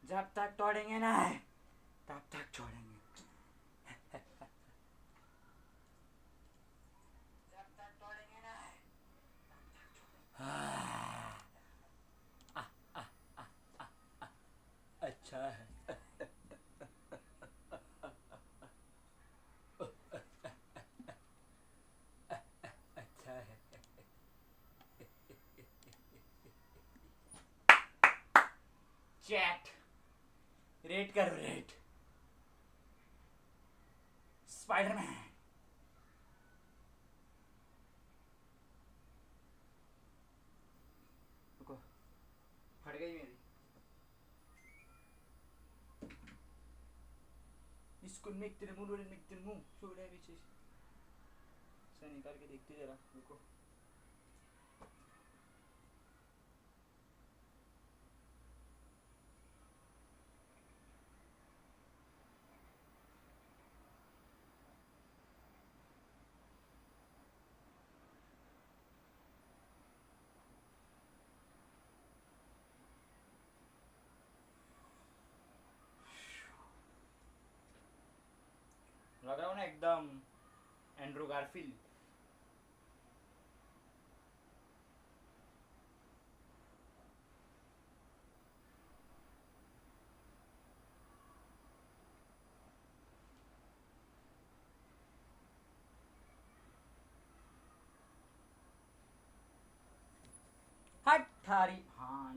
जब तक तोड़ेंगे ना तब तक छोड़ेंगे। जब तक तोड़ेंगे ना अच्छा है। अच्छा है। चैट रेट करो रेट। स्पाइडरमैन रुको फट गई मेरी। इसको मेक तेरे मुंह रोले मेक तेरे मुंह छोड़े पीछे से निकाल के देखते जरा रुको। लग रहा हूँ ना एकदम एंड्रू गारफील्ड। हट थारी हाँ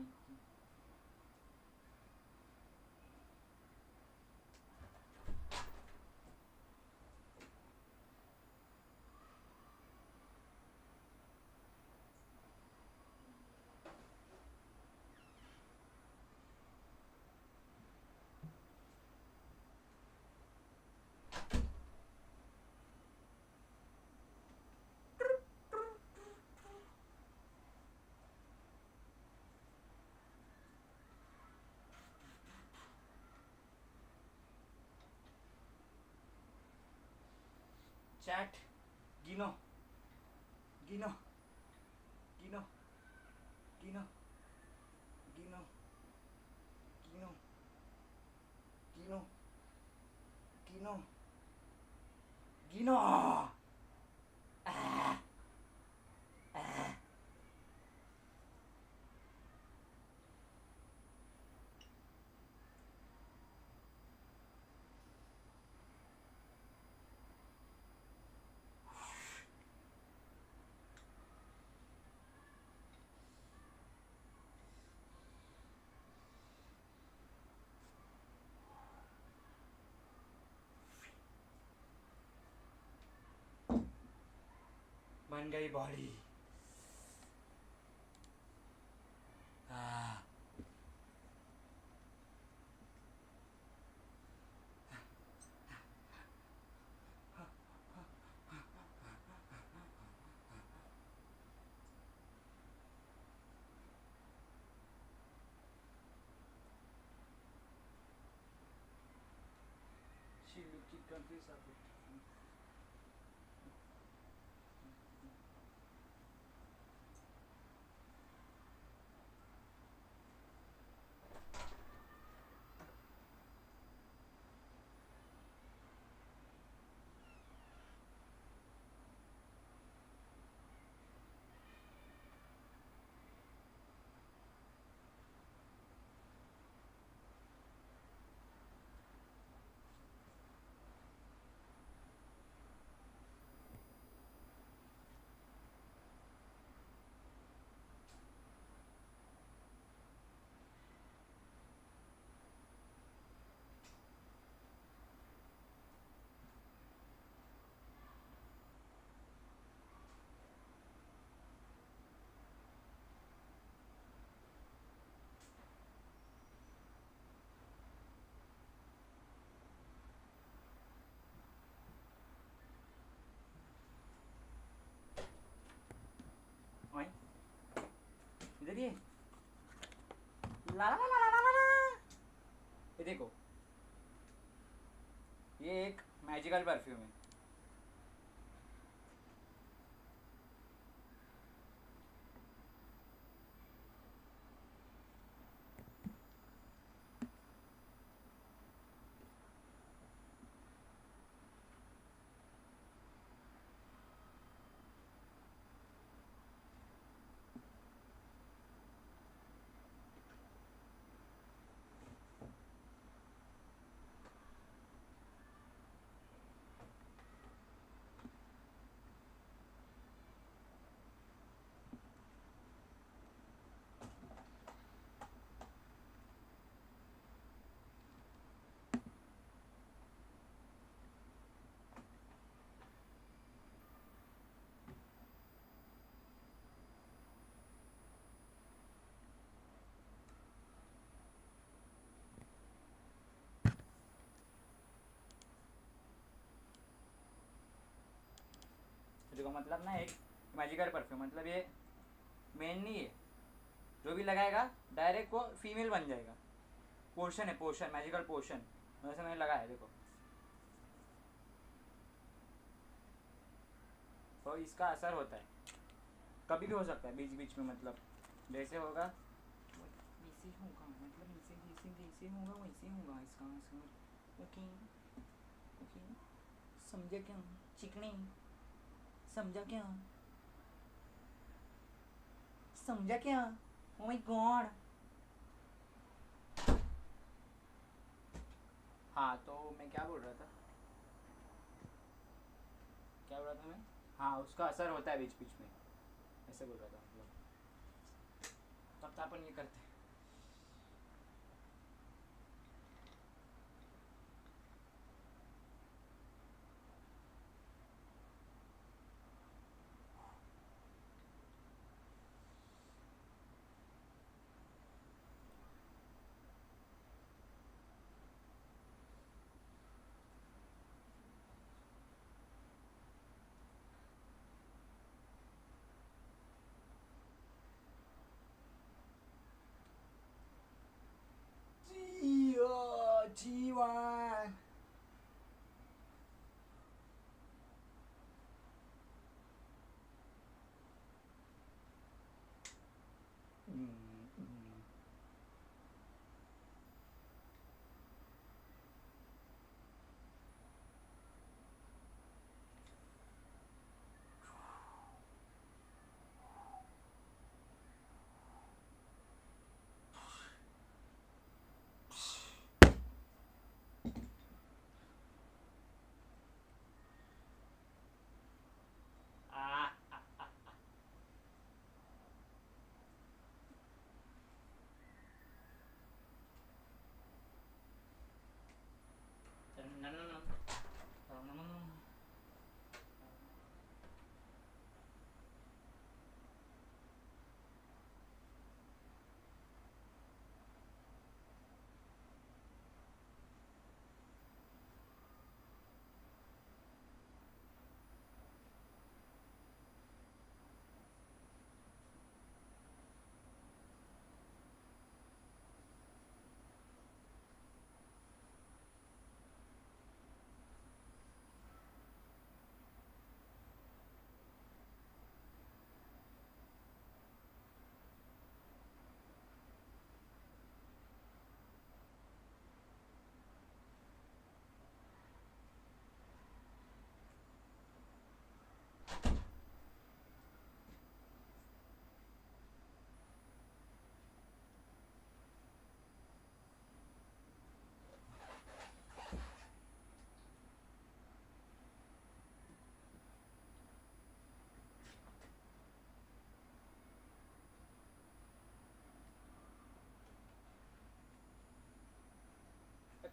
चैट गिनो गिनो गिनो गिनो गिनो गिनो गिनो गिनो गिनो बन गई body. She looked confused a bit. ओए इधर ये ला ला ला ला ला ला। ये देखो ये एक मैजिकल परफ्यूम है। देखो मतलब ना एक मैजिकल परफ्यूम, मतलब ये मेन नहीं है, जो भी लगाएगा डायरेक्ट वो फीमेल बन जाएगा। पोर्शन है, पोर्शन, मैजिकल पोर्शन, वैसे मैंने लगाया है देखो। तो इसका असर होता है, कभी भी हो सकता है बीच बीच में, मतलब जैसे होगा वैसे होगा, मतलब जैसे जैसे जैसे होगा वैसे होगा इसका असर। ओके ओके, समझा क्या चिकनी, समझा क्या, समझा क्या, ओ माय गॉड। हाँ तो मैं क्या बोल रहा था, क्या बोल रहा था मैं, हाँ उसका असर होता है बीच बीच में, ऐसे बोल रहा था मतलब। तब तो अपन ये करते हैं। जीवन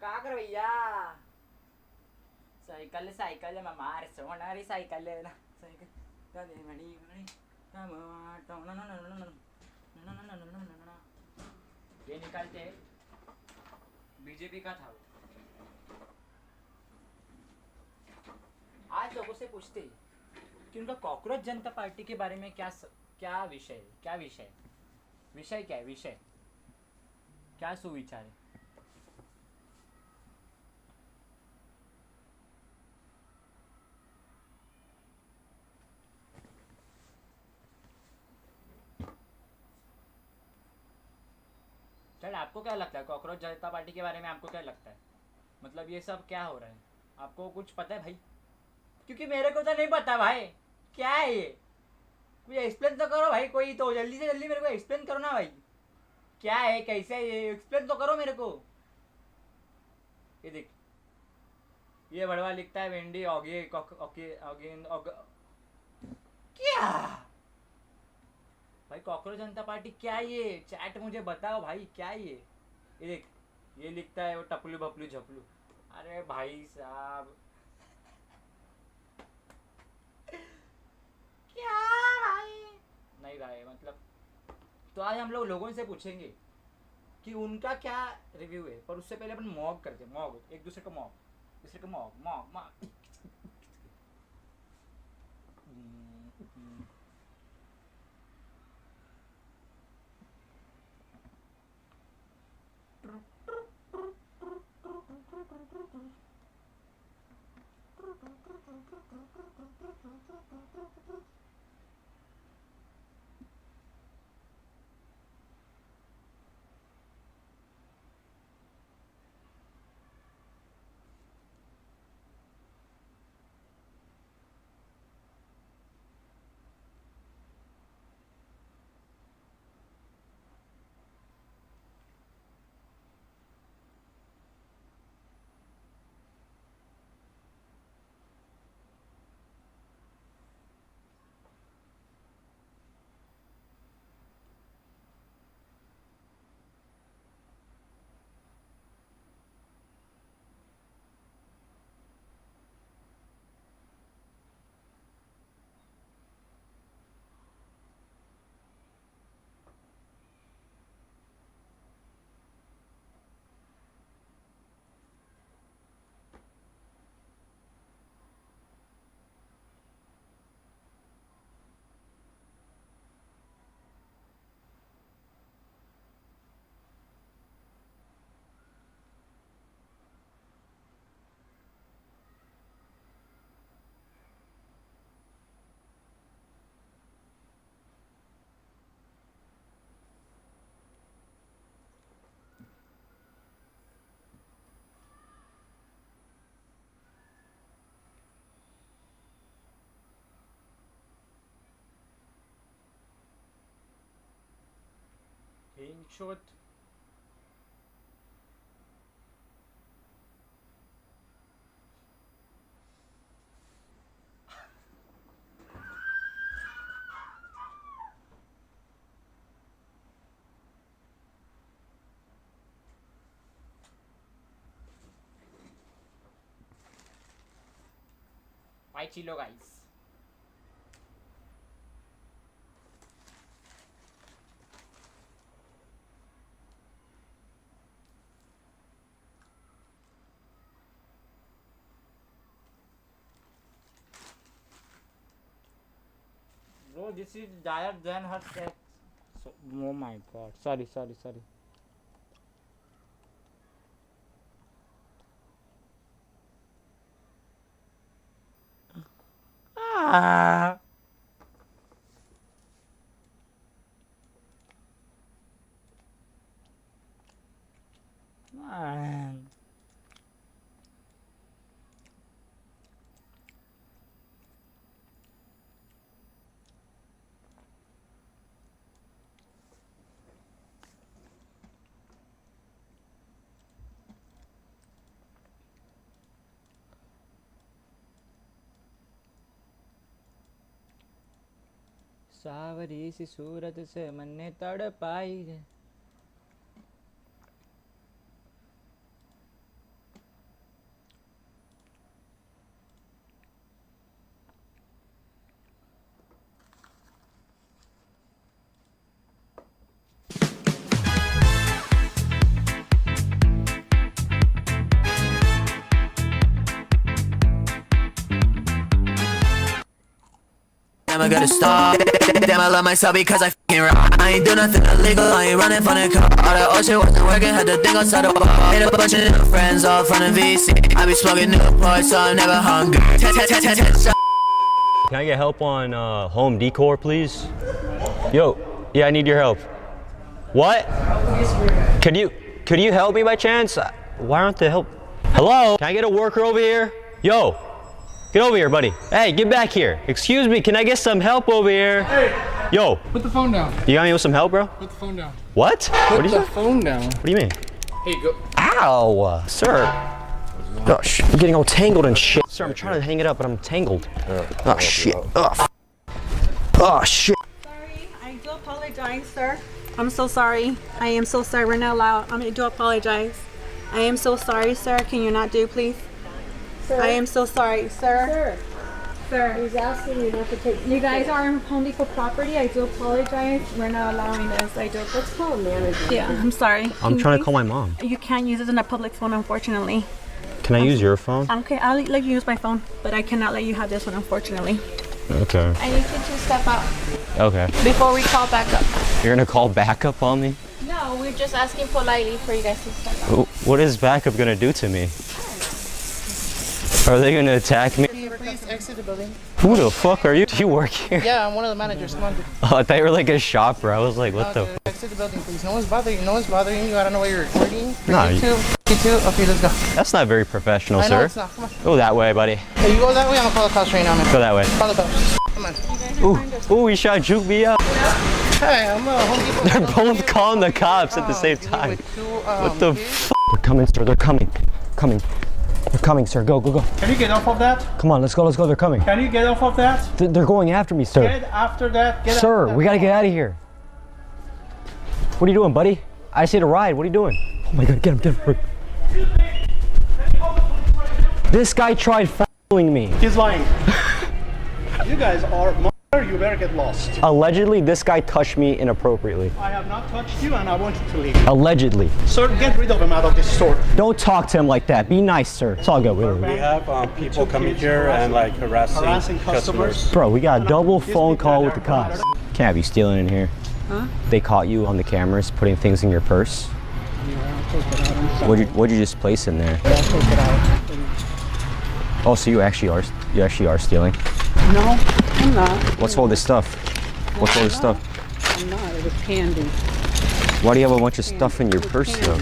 का कर भैया, साइकिल साइकिल में मार सोनारी साइकिल ना साइकिल कदे मड़ी मड़ी ये निकालते बीजेपी का था। आज लोगों से पूछते कि उनका कॉकरोच जनता पार्टी के बारे में क्या विषय है, क्या विषय, विषय क्या है, विषय क्या सुविचार है। चल आपको क्या लगता है कॉकरोच जनता पार्टी के बारे में, आपको क्या लगता है, मतलब ये सब क्या हो रहा है, आपको कुछ पता है भाई, क्योंकि मेरे को तो नहीं पता भाई क्या है ये, कुछ एक्सप्लेन तो करो भाई, कोई तो जल्दी से जल्दी मेरे को एक्सप्लेन करो ना भाई, क्या है कैसे है ये, एक्सप्लेन तो करो मेरे को। ये देख, ये बड़वा लिखता है वेंडी ऑगे ओके ऑगे क्या भाई, कॉकरोच जनता पार्टी क्या है ये, चैट मुझे बताओ भाई क्या है ये देख, ये लिखता है वो टपलू बपलू झपलू, अरे भाई साहब क्या भाई, नहीं भाई मतलब, तो आज हम लोग लोगों से पूछेंगे कि उनका क्या रिव्यू है, पर उससे पहले अपन मॉग करते हैं, मॉग एक दूसरे को मॉग, दूसरे को Mog Mog Mog Hinchot. Why chilo guys? Bro, this is dire than her sex. So, oh my god. Sorry. Ah. Man. सावरी सी सूरत से मन ने तड़पाई है. Damn, I gotta stop. Damn, I love myself because I f***ing rock. I ain't do nothing illegal, I ain't running from the cop. All that old shit wasn't working, had to think outside the bar. Made a bunch of new friends all from the VC. I be smoking Newport, so I'm never hungry. Can I get help on home decor, please? Yo, yeah, I need your help. What? Could you help me by chance? Why aren't they help? Hello? Can I get a worker over here? Yo, get over here, buddy. Hey, get back here. Excuse me, can I get some help over here? Hey! Yo. Put the phone down. You got me with some help, bro? Put the phone down. What? Put the phone down. What do you mean? Hey, go. Ow, sir. Gosh, I'm getting all tangled and shit. Sir, I'm trying to hang it up, but I'm tangled. Oh, shit. Oh, shit. Sorry, I do apologize, sir. I'm so sorry. I am so sorry. We're not allowed. I do apologize. I am so sorry, sir. Can you not do, please? Sir, I am so sorry, sir. Sir. he's asking you not to take. You guys are on Home Depot property. I do apologize. We're not allowing this. I do. Let's call a manager. Yeah, I'm sorry. I'm trying to call my mom. You can't use it in a public phone, unfortunately. Can I use your phone? Okay, I'll let you use my phone, but I cannot let you have this one, unfortunately. Okay. I need you to step out Okay. before we call back up. You're gonna call backup on me? No, we're just asking politely for you guys to step out. What is backup gonna do to me? Are they gonna attack me? Can you please exit the building? Who the fuck are you? Do you work here? Yeah, I'm one of the managers. Come on. Oh, I thought you were like a shopper. I was like, what the? Okay, exit the building, please. No one's bothering you. No one's bothering you. I don't know why you're recording. No, You too. You too. Okay, let's go. That's not very professional, I know sir. it's not. Come on. Go that way, buddy. Hey, you go that way. I'm gonna call the cops right now, man. Go that way. Call the cops. Come on. Ooh, he shot juke me up. Hey, I'm Home Depot. They're both calling the cops at the same Here time. with two, What the kids. f? They're coming, sir. They're coming. Coming. They're coming, sir. Go, go, go. Can you get off of that? Come on, let's go, let's go. They're coming. Can you get off of that? They're going after me, sir. Get after that. Get Sir, after we that. gotta get out of here. What are you doing, buddy? I just hit a ride. What are you doing? Oh my god, get him, get him. This guy tried following me. He's lying. You guys are you better get lost. Allegedly, this guy touched me inappropriately. I have not touched you and I want you to leave. Allegedly. Sir, get rid of him out of this store. Don't talk to him like that. Be nice, sir. It's all good. We have people coming here and like harassing customers. Bro, we got a double phone call with the cops. Can't be stealing in here. Huh? They caught you on the cameras putting things in your purse. What'd you just place in there? Oh, so you actually are stealing? No, I'm not. What's all this stuff? What's all this stuff? I'm not. It was candy. Why do you have a bunch of stuff in your purse though?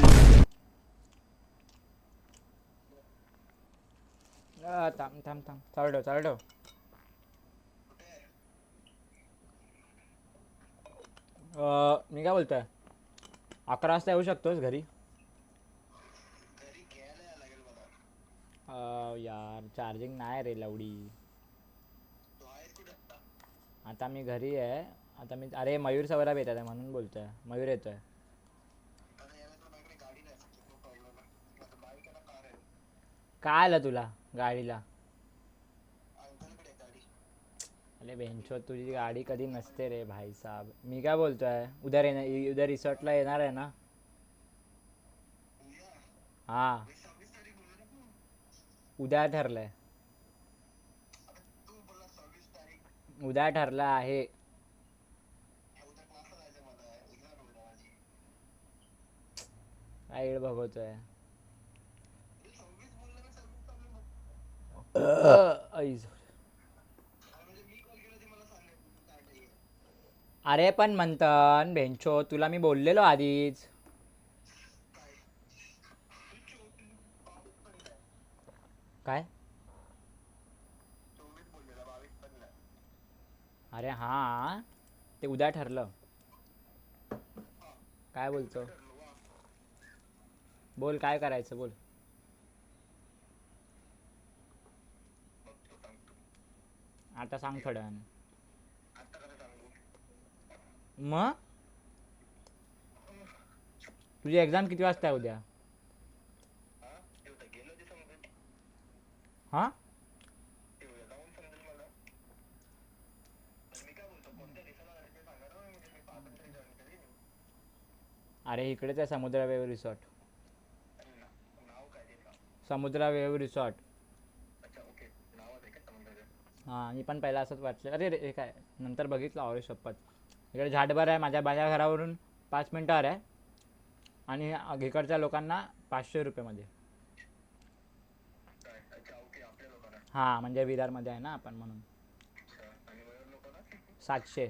थांब चालू ठेव मी काय बोलतोय 11 वाजता येऊ शकतोस घरी यार चार्जिंग नाही रे लवडी आता मी घरी आहे आता मी अरे मयूर सवरा येत आहे म्हणून बोलतोय मयूर येतोय काय आलं तुला गाडीला अरे बेंचो तुझी गाडी कधी नसते रे भाई साहब मी काय बोलतोय उद्या रिसॉर्टला येणार आहे ना हा उद्या ठरलंय उद्या ठरलं आहे काय येड बघतोय अरे पण मंथन बेंचो तुला मी बोललेलो आधीच काय अरे हा ते उद्या ठरलं काय बोलतो बोल काय करायचं बोल आता सांग थोडं मग तुझी एक्झाम किती वाजता आहे उद्या हा अरे इकडेच आहे समुद्रा वेव रिसॉर्ट समुद्रा वेव रिसॉर्ट हां मी पण पहिला असंच वाटलं अरे रे काय नंतर बघितलं अरे शपथ इकडे झाडभर आहे माझ्या घरावरून 5 मिनिटावर आहे आणि इकडच्या लोकांना 500 रुपयेमध्ये हां म्हणजे विरारमध्ये आहे ना आपण म्हणून 700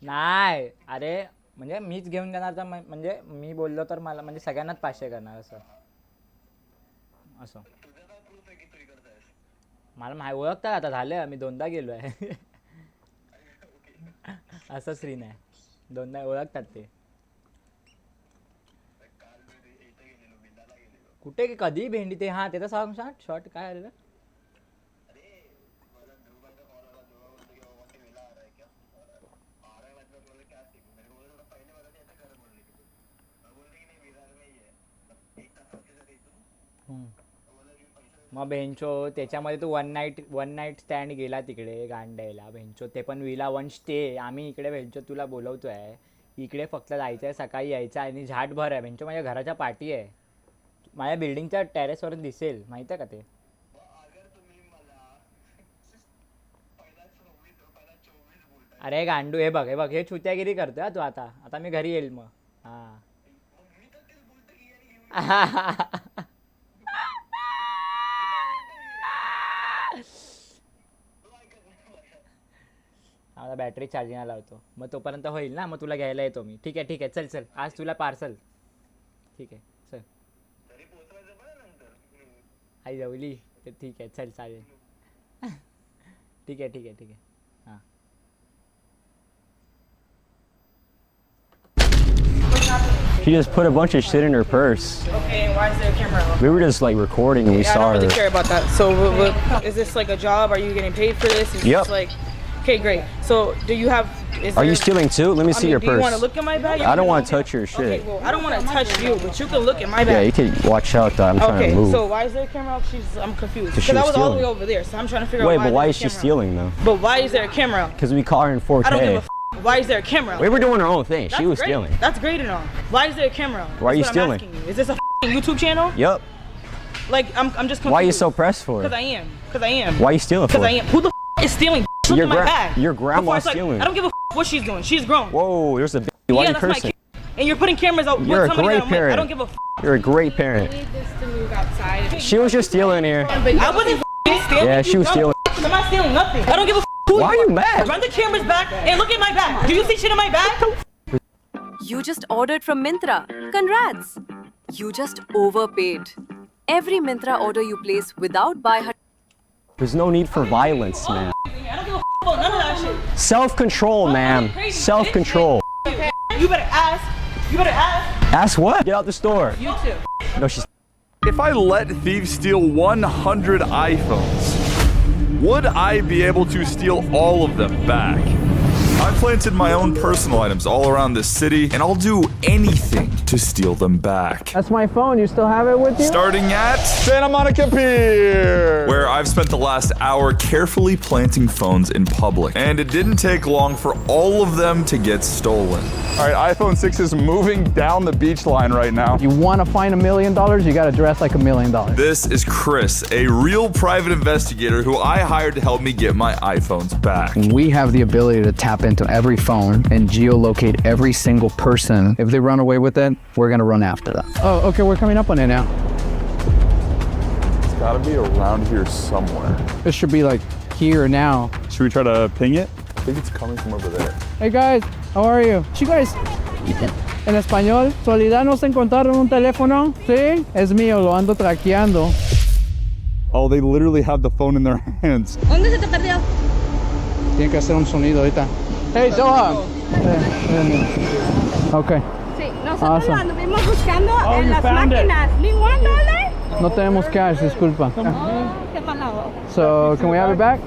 नाही अरे म्हणजे मीच घेऊन जाणार तर म्हणजे मी बोललो तर मला म्हणजे सगळ्यांनाच 500 करणार असं मला ओळखतात आता झालं मी 2दा गेलो आहे असं श्री नाही 2दा ओळखतात ते कुठे कधी भेंडी ते हां ते तर सांग शॉर्ट काय आलेलं मग बेंचो त्याच्यामध्ये तू वन नाईट स्टँड गेला तिकडे गांडायला बेंचो ते पण विला 1 स्टे आम्ही इकडे बेंचो तुला बोलवतोय इकडे फक्त जायचं आहे सकाळी यायचं आणि झाटभर आहे बेंचो माझ्या घराच्या पाठी आहे माझ्या बिल्डिंगच्या टेरेसवरून दिसेल माहिती आहे का ते. अरे गांडू हे बघ हे छुत्यागिरी करतोय हा तू. आता मी घरी येईल मग. हा आता बॅटरी चार्जिंगला लावतो मग तोपर्यंत होईल ना. मग तुला घ्यायला येतो मी. ठीक आहे चल आज तुला पार्सल. ठीक आहे चल. आई जवली तर ठीक आहे चल चालेल. ठीक आहे हां. She just put a bunch of shit in her purse. Okay, and why is there a camera? We were just like recording and we I saw don't really her. care about that. So, is this like a job? Are you getting paid for this? Is Yep. this like, okay, great. So, do you have? Is Are you there- stealing too? Let me see your do you purse. want to look at my bag? I don't want to touch your Okay, shit. well, I don't want to touch you, but you can look at my Yeah, bag. you can watch out though. I'm trying Okay, to move. so why is there a camera out? I'm confused. 'Cause she Because I was was all the way stealing. over there, so I'm trying to figure Wait, out but why there's is a she camera out. stealing though? But why is there a camera out? Because we caught her in 4K. I don't give a why is there a camera out? We were doing our own thing. That's She was great. stealing. That's great and all. Why is there a camera out? Why are you That's what I'm stealing? asking you. Is this a YouTube channel? Yup. Like, I'm just confused. Why are you so pressed for Because it? I am. Because I am. Why are you stealing for Because I it? am. Who the is stealing? Look Your at my gra- bag. your grandma's Before it's like, stealing. I don't give a what she's doing. She's grown. Whoa, there's a baby. Why Yeah, are you that's my cursing? kid. And you're putting cameras out You're with a somebody great that I'm with. I parent. don't give a You're a great parent. Just to move outside. She was just stealing here. I wasn't stealing. Yeah, she was No, stealing. I'm not stealing nothing. I don't give a who Why are you mad? Run the cameras back and look at my bag. Do you see shit in my bag? You just ordered from Myntra. Congrats! You just overpaid. Every Myntra order you place without buy her. There's no need for violence, man. I don't give a about none of that shit. Self-control, ma'am. Self-control. You better ask. You better ask. Ask what? Get out the store. You too. No, she's. If I let thieves steal 100 iPhones, would I be able to steal all of them back? I've planted my own personal items all around this city, and I'll do anything to steal them back. That's my phone. You still have it with you? Starting at Santa Monica Pier, where I've spent the last hour carefully planting phones in public. And it didn't take long for all of them to get stolen. All right, iPhone 6 is moving down the beach line right now. You want to find $1 million? You got to dress like $1 million. This is Chris, a real private investigator who I hired to help me get my iPhones back. We have the ability to tap into every phone and geolocate every single person. If they run away with it, we're gonna run after them. Oh, okay, we're coming up on it now. It's gotta be around here somewhere. It should be like here now. Should we try to ping it? I think it's coming from over there. Hey guys, how are you? Chicos, en español, Soledad nos encontraron un teléfono. Sí, es mío, lo ando traqueando. Oh, they literally have the phone in their hands. ¿Dónde se te perdió? Tiene que hacer un sonido ahorita. Hey, Doha. Okay. Sí, nosotros Awesome. lo anduvimos buscando Oh, en you las found it. máquinas. Ni $1. No tenemos cash, disculpa. Qué mala. So, can we have it back?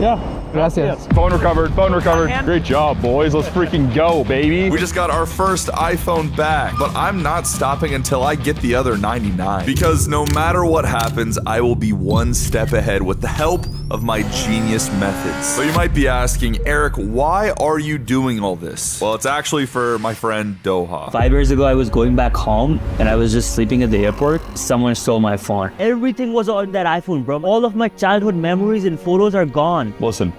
Yeah. Gracias. Phone recovered, phone recovered. Great job, boys. Let's freaking go, baby. We just got our first iPhone back, but I'm not stopping until I get the other 99. Because no matter what happens, I will be one step ahead with the help of my genius methods. So you might be asking, Eric, why are you doing all this? Well, it's actually for my friend Doha. 5 years ago, I was going back home and I was just sleeping at the airport. Someone stole my phone. Everything was on that iPhone, bro. All of my childhood memories and photos are gone. Listen,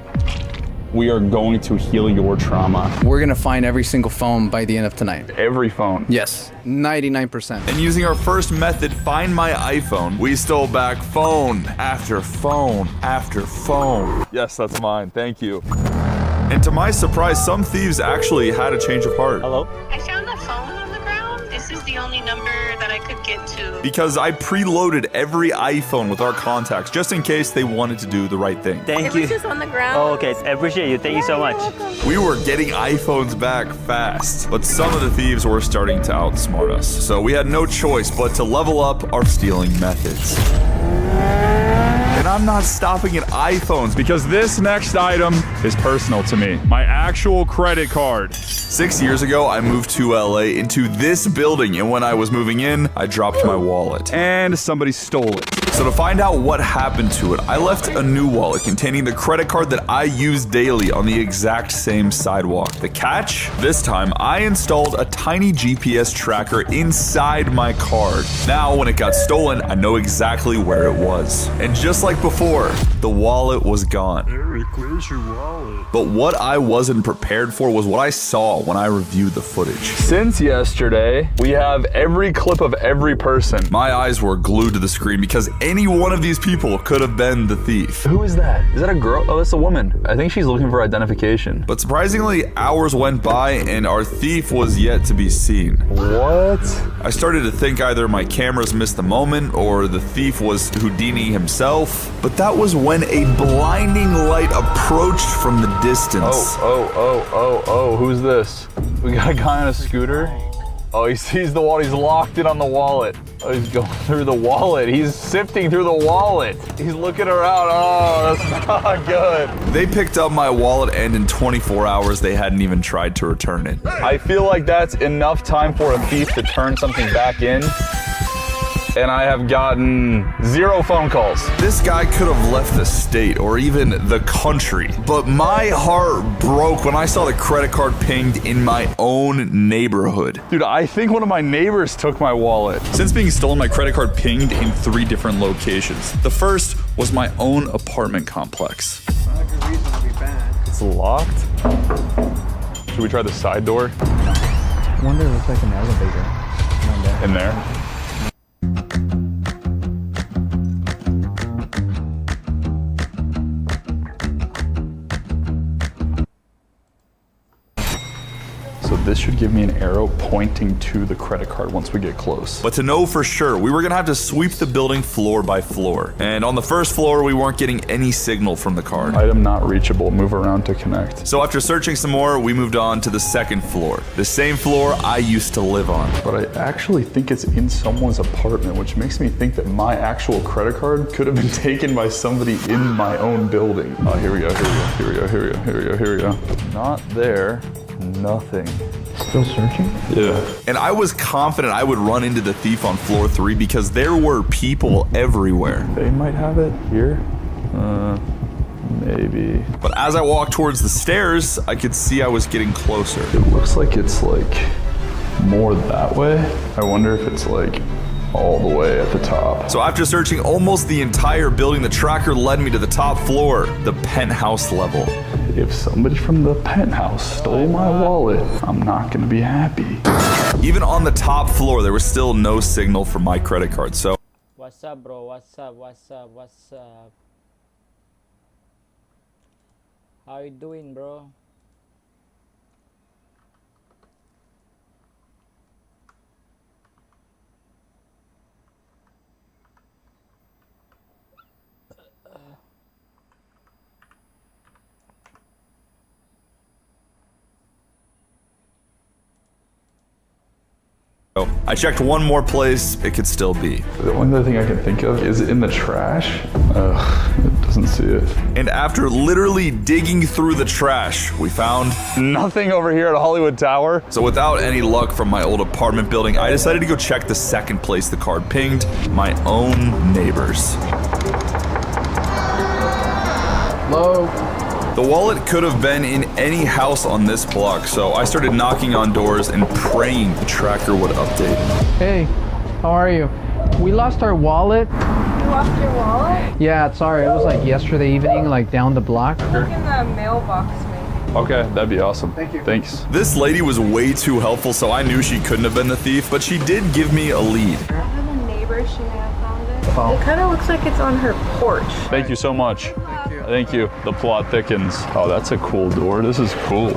we are going to heal your trauma. We're gonna find every single phone by the end of tonight. Every phone. Yes, 99%. And using our first method, Find My iPhone, we stole back phone after phone after phone. Yes, that's mine. Thank you. And to my surprise, some thieves actually had a change of heart. Hello? I found the phone on the ground. This is the only number that I could get to. Because I preloaded every iPhone with our contacts just in case they wanted to do the right thing. Thank It you. was just on the ground. Oh, okay. I appreciate you. Thank you so much. We were getting iPhones back fast, but some of the thieves were starting to outsmart us. So we had no choice but to level up our stealing methods. And I'm not stopping at iPhones because this next item is personal to me. My actual credit card. 6 years ago, I moved to LA into this building, and when I was moving in, I dropped my wallet. And somebody stole it. So to find out what happened to it, I left a new wallet containing the credit card that I use daily on the exact same sidewalk. The catch? This time, I installed a tiny GPS tracker inside my card. Now, when it got stolen, I know exactly where it was. And just like before, the wallet was gone. Eric, where's your wallet? But what I wasn't prepared for was what I saw when I reviewed the footage. Since yesterday, we have every clip of every person. My eyes were glued to the screen because any one of these people could have been the thief. Who is that? Is that a girl? Oh, that's a woman. I think she's looking for identification. But surprisingly, hours went by and our thief was yet to be seen. What? I started to think either my cameras missed the moment or the thief was Houdini himself. But that was when a blinding light approached from the distance. Oh, who's this? We got a guy on a scooter. Oh, he sees the wallet. He's locked in on the wallet. Oh, he's going through the wallet. He's sifting through the wallet. He's looking around. Oh, that's not good. They picked up my wallet and in 24 hours, they hadn't even tried to return it. I feel like that's enough time for a thief to turn something back in. And I have gotten 0 phone calls. This guy could have left the state or even the country, but my heart broke when I saw the credit card pinged in my own neighborhood. Dude, I think one of my neighbors took my wallet. Since being stolen, my credit card pinged in 3 different locations. The first was my own apartment complex. Not a good reason to be bad. It's locked. Should we try the side door? I wonder if it's like an elevator. In there? So this should give me an arrow pointing to the credit card once we get close. But to know for sure, we were gonna have to sweep the building floor by floor. And on the first floor, we weren't getting any signal from the card. Item not reachable, move around to connect. So after searching some more, we moved on to the second floor. The same floor I used to live on. But I actually think it's in someone's apartment, which makes me think that my actual credit card could have been taken by somebody in my own building. Oh, here we go. Not there. Nothing. Still searching? Yeah. And I was confident I would run into the thief on floor 3 because there were people everywhere. They might have it here. Maybe. But as I walked towards the stairs, I could see I was getting closer. It looks like it's like more that way. I wonder if it's like all the way at the top. So after searching almost the entire building, the tracker led me to the top floor, the penthouse level. If somebody from the penthouse stole my wallet, I'm not gonna be happy. Even on the top floor, there was still no signal for my credit card, so... What's up, bro? What's up? How you doing, bro? I checked one more place, it could still be. The only other thing I can think of is in the trash. It doesn't see it. And after literally digging through the trash, we found nothing over here at Hollywood Tower. So without any luck from my old apartment building, I decided to go check the second place the card pinged, my own neighbors. Hello? The wallet could have been in any house on this block, so I started knocking on doors and praying the tracker would update. Hey, how are you? We lost our wallet. You lost your wallet? Yeah, sorry, it was like yesterday evening, like down the block. Look in the mailbox, maybe. Okay, that'd be awesome. Thank you. Thanks. This lady was way too helpful, so I knew she couldn't have been the thief, but she did give me a lead. I have a neighbor, she may have found it. It kind of looks like it's on her porch. Thank you so much. Thank you. The plot thickens. Oh, that's a cool door. This is cool.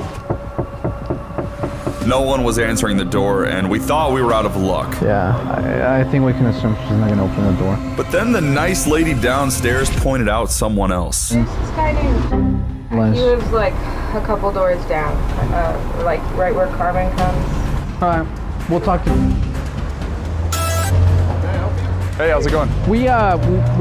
No one was answering the door, and we thought we were out of luck. Yeah, I think we can assume she's not gonna open the door. But then the nice lady downstairs pointed out someone else. This guy named Les. He lives like a couple doors down, like right where Carmen comes. All right, we'll talk to you. Hey, how's it going? We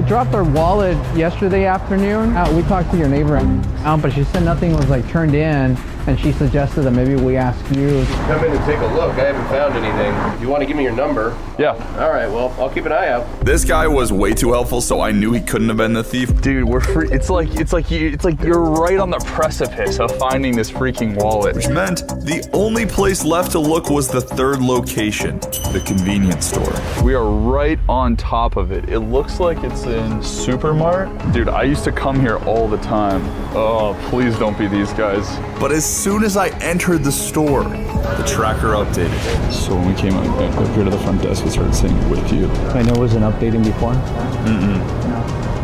dropped our wallet yesterday afternoon. We talked to your neighbor, but she said nothing was like turned in. and she suggested that maybe we ask you. Come in and take a look. I haven't found anything. If you want to give me your number. Yeah. All right, well, I'll keep an eye out. This guy was way too helpful, so I knew he couldn't have been the thief. Dude, we're free. It's like you're right on the precipice of finding this freaking wallet. Which meant the only place left to look was the third location, the convenience store. We are right on top of it. It looks like it's in Supermart. Dude, I used to come here all the time. Oh, please don't be these guys. But as soon as I entered the store, the tracker updated. So when we came up here to the front desk, it started saying with you. I know it wasn't updating before.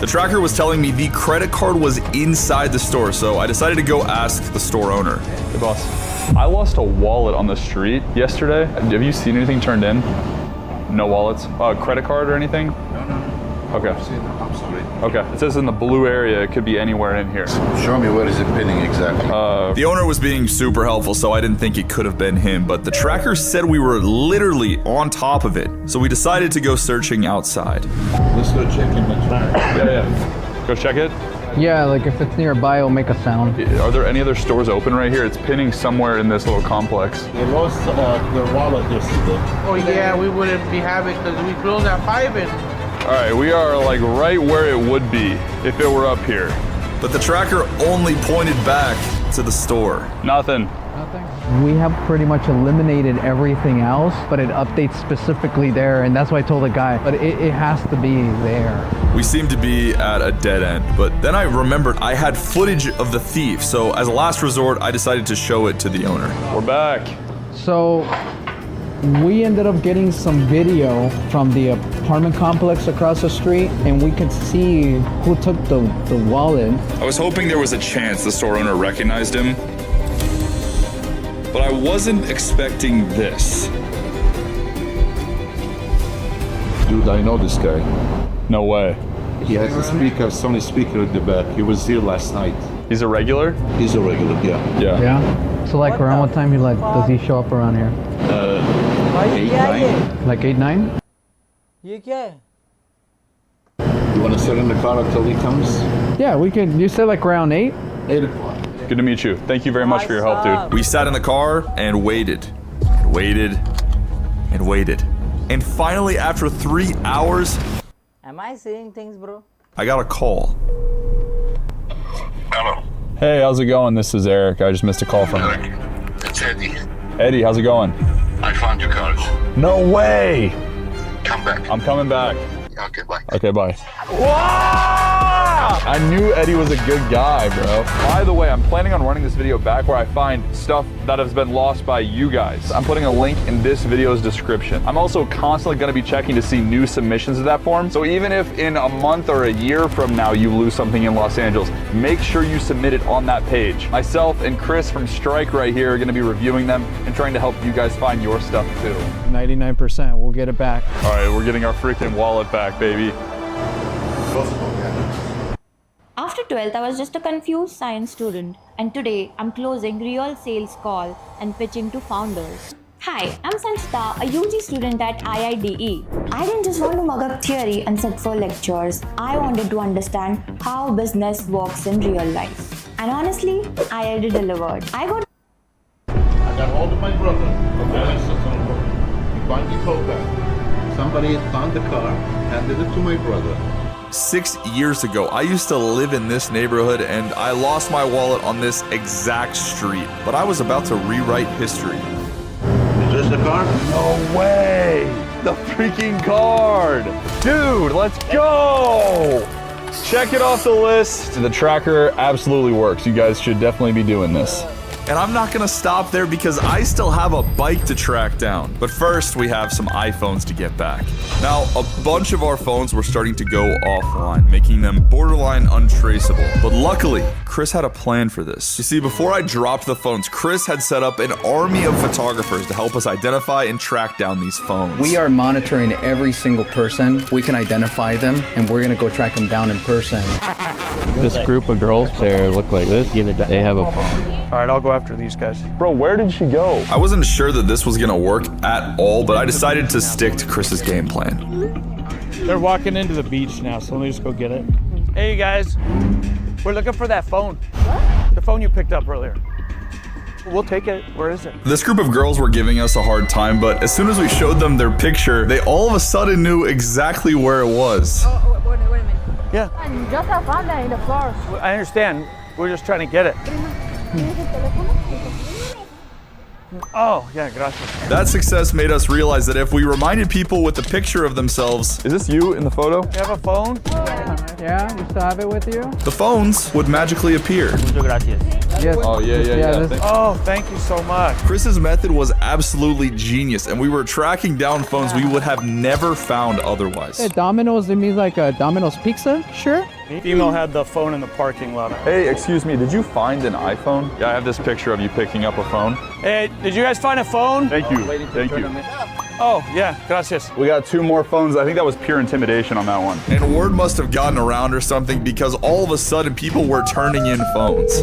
The tracker was telling me the credit card was inside the store, so I decided to go ask the store owner. Hey boss, I lost a wallet on the street yesterday. Have you seen anything turned in? No wallets? Credit card or anything? No. Okay. I'm sorry. Okay. It says in the blue area. It could be anywhere in here. Show me where is it pinning exactly. The owner was being super helpful, so I didn't think it could have been him, but the tracker said we were literally on top of it, so we decided to go searching outside. Let's go check in the track. Yeah. Go check it. Yeah, like if it's nearby, it'll make a sound. Are there any other stores open right here? It's pinning somewhere in this little complex. They lost their wallet yesterday. Oh yeah, we wouldn't be having because we closed at 5 and. All right, we are like right where it would be if it were up here. But the tracker only pointed back to the store. Nothing. We have pretty much eliminated everything else, but it updates specifically there, and that's why I told the guy, but it has to be there. We seemed to be at a dead end, but then I remembered I had footage of the thief, so as a last resort, I decided to show it to the owner. We're back. So we ended up getting some video from the apartment complex across the street, and we could see who took the wallet. I was hoping there was a chance the store owner recognized him, but I wasn't expecting this. Dude, I know this guy. No way. He has a speaker, Sony speaker in the back. He was here last night. He's a regular? He's a regular, yeah. Yeah? So like around what time does he show up around here? 8, 9. Like 8, 9? ये क्या है? You want to sit in the car until he comes? Yeah, we could. You said like around 8? 8 o'clock. Good to meet you. Thank you very much for your help, dude. We sat in the car and waited, and waited, and waited. And finally, after 3 hours, Am I saying things, bro? I got a call. Hello. Hey, how's it going? This is Eric. I just missed a call from you. It's Eddie. Eddie, how's it going? I found your card. No way! Come back. I'm coming back. Okay, bye. Okay, bye. I knew Eddie was a good guy, bro. By the way, I'm planning on running this video back where I find stuff that has been lost by you guys. I'm putting a link in this video's description. I'm also constantly going to be checking to see new submissions to that form. So even if in a month or a year from now you lose something in Los Angeles, make sure you submit it on that page. Myself and Chris from Strike right here are going to be reviewing them and trying to help you guys find your stuff too. 99%. We'll get it back. All right, we're getting our freaking wallet back, baby. After 12th, I was just a confused science student, and today I'm closing real sales call and pitching to founders. Hi, I'm Sanchita, a UG student at IIDE. I didn't just want to mug up theory and sit for lectures. I wanted to understand how business works in real life. And honestly, IID delivered. I got hold of my brother from He found the tow bag. Somebody found the car, handed it to my brother. 6 years ago, I used to live in this neighborhood and I lost my wallet on this exact street. But I was about to rewrite history. Is this the car? No way! The freaking card! Dude, let's go! Check it off the list. The tracker absolutely works. You guys should definitely be doing this. And I'm not gonna stop there because I still have a bike to track down. But first, we have some iPhones to get back. Now, a bunch of our phones were starting to go offline, making them borderline untraceable. But luckily, Chris had a plan for this. You see, before I dropped the phones, Chris had set up an army of photographers to help us identify and track down these phones. We are monitoring every single person. We can identify them, and we're gonna go track them down in person. This group of girls there look like this. They have a phone. All right, I'll go after these guys. Bro, where did she go? I wasn't sure that this was gonna work at all, but I decided to stick to Chris's game plan. They're walking into the beach now, so let me just go get it. Hey, guys. We're looking for that phone. What? The phone you picked up earlier. We'll take it. Where is it? This group of girls were giving us a hard time, but as soon as we showed them their picture, they all of a sudden knew exactly where it was. Wait a minute. Yeah. You just have found that in the forest. I understand. We're just trying to get it. Oh, yeah, gracias. That success made us realize that if we reminded people with a picture of themselves, is this you in the photo? You have a phone? Yeah, you still have it with you? the phones would magically appear. Muchas gracias. Yes. Oh, yeah. This, Oh, thank you so much. Chris's method was absolutely genius, and we were tracking down phones we would have never found otherwise. hey, Domino's, it means like a Domino's pizza? Sure. Female had the phone in the parking lot. Hey, excuse me, did you find an iPhone? Yeah, I have this picture of you picking up a phone. Hey, did you guys find a phone? Thank you. Thank you. Oh, yeah, gracias. We got 2 more phones. I think that was pure intimidation on that one. And word must have gotten around or something because all of a sudden people were turning in phones.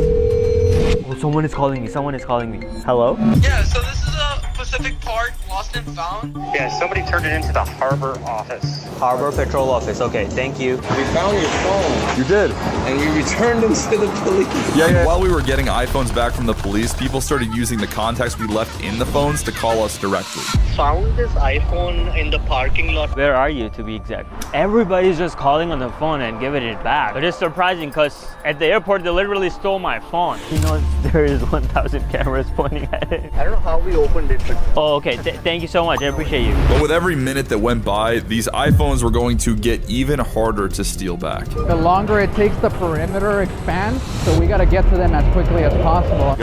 Oh, someone is calling me. Someone is calling me. Hello? Yeah, so this is a Pacific Park lost and found. Yeah, somebody turned it into the harbor office. Harbor Patrol office. Okay, thank you. We found your phone. You did. And you returned them to the police. Yeah. While we were getting iPhones back from the police, people started using the contacts we left in the phones to call us directly. Found this iPhone in the parking lot. Where are you, to be exact? Everybody's just calling on the phone and giving it back. But it's surprising because at the airport, they literally stole my phone. You know, there is 1,000 cameras pointing at it. I don't know how we opened it, but... Oh, okay. Thank you so much. I appreciate you. But with every minute that went by, these iPhones were going to get even harder to steal back. The longer it takes, the perimeter expands, so we gotta get to them as quickly as possible.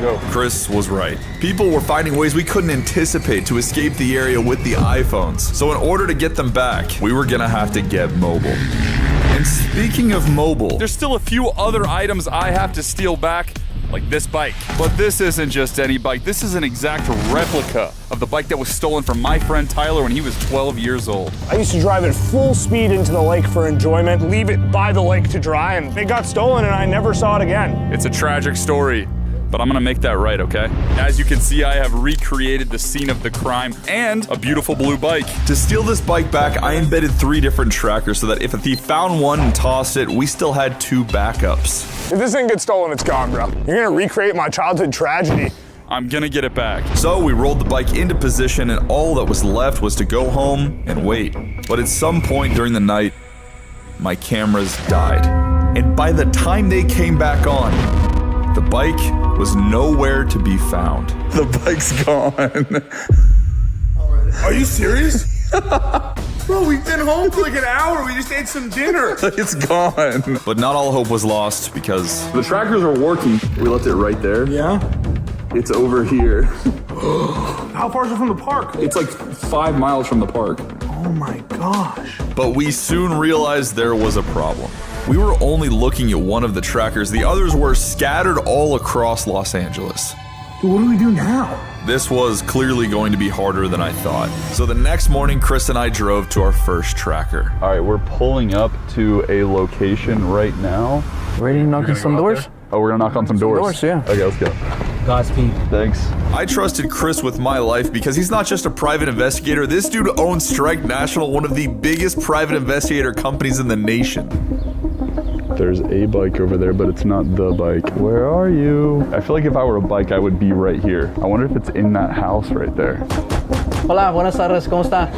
Go. Chris was right. People were finding ways we couldn't anticipate to escape the area with the iPhones. So in order to get them back, we were gonna have to get mobile. And speaking of mobile, there's still a few other items I have to steal back, like this bike. But this isn't just any bike. This is an exact replica of the bike that was stolen from my friend Tyler when he was 12 years old. I used to drive at full speed into the lake for enjoyment, leave it by the lake to dry, and it got stolen and I never saw it again. It's a tragic story, but I'm gonna make that right, okay? As you can see, I have recreated the scene of the crime and a beautiful blue bike. To steal this bike back, I embedded 3 different trackers so that if a thief found one and tossed it, we still had 2 backups. If this thing gets stolen, it's gone, bro. You're gonna recreate my childhood tragedy. I'm gonna get it back. So we rolled the bike into position and all that was left was to go home and wait. But at some point during the night, my cameras died. And by the time they came back on, the bike was nowhere to be found. The bike's gone. Are you serious? Bro, we've been home for like an hour. We just ate some dinner. It's gone. But not all hope was lost because the trackers are working. We left it right there. Yeah? It's over here. How far is it from the park? It's like 5 miles from the park. Oh my gosh. But we soon realized there was a problem. We were only looking at one of the trackers. The others were scattered all across Los Angeles. Dude, what do we do now? This was clearly going to be harder than I thought. So the next morning, Chris and I drove to our first tracker. All right, we're pulling up to a location right now. Ready to knock on some doors? Oh, we're gonna knock on some doors? Yeah. Okay, let's go. Godspeed. Thanks. I trusted Chris with my life because he's not just a private investigator. This dude owns Strike National, one of the biggest private investigator companies in the nation. There's a bike over there, but it's not the bike. Where are you? I feel like if I were a bike, I would be right here. I wonder if it's in that house right there. Hola, buenas tardes, ¿cómo está?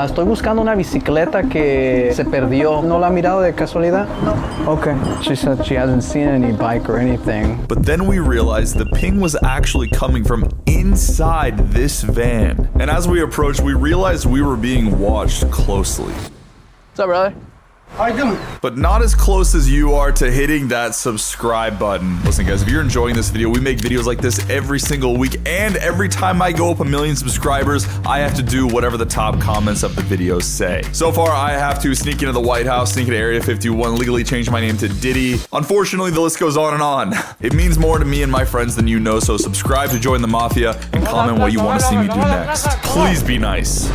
Estoy buscando una bicicleta que se perdió. ¿No la ha mirado de casualidad? No. Okay. She said she hasn't seen any bike or anything. But then we realized the ping was actually coming from inside this van. And as we approached, we realized we were being watched closely. What's up, brother? How you doing? But not as close as you are to hitting that subscribe button. Listen guys, if you're enjoying this video, we make videos like this every single week, and every time I go up 1 million subscribers, I have to do whatever the top comments of the videos say. So far, I have to sneak into the White House, sneak into Area 51, legally change my name to Diddy. Unfortunately, the list goes on and on. It means more to me and my friends than you know, so subscribe to join the Mafia and comment what you want to see me do next. Please be nice.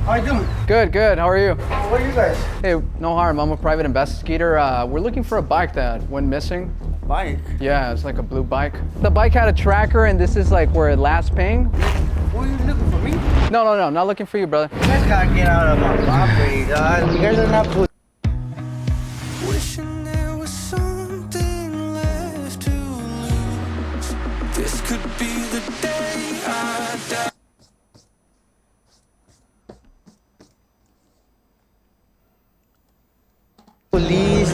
How you doing? Good, good. How are you? What are you guys? Hey, no harm. I'm a private investigator. We're looking for a bike that went missing. Bike? Yeah, it's like a blue bike. The bike had a tracker, and this is like where it last ping. Who are you looking for, me? No, not looking for you, brother. You guys gotta get out of my property, dog. You guys are not police. Wishing there was something left to lose.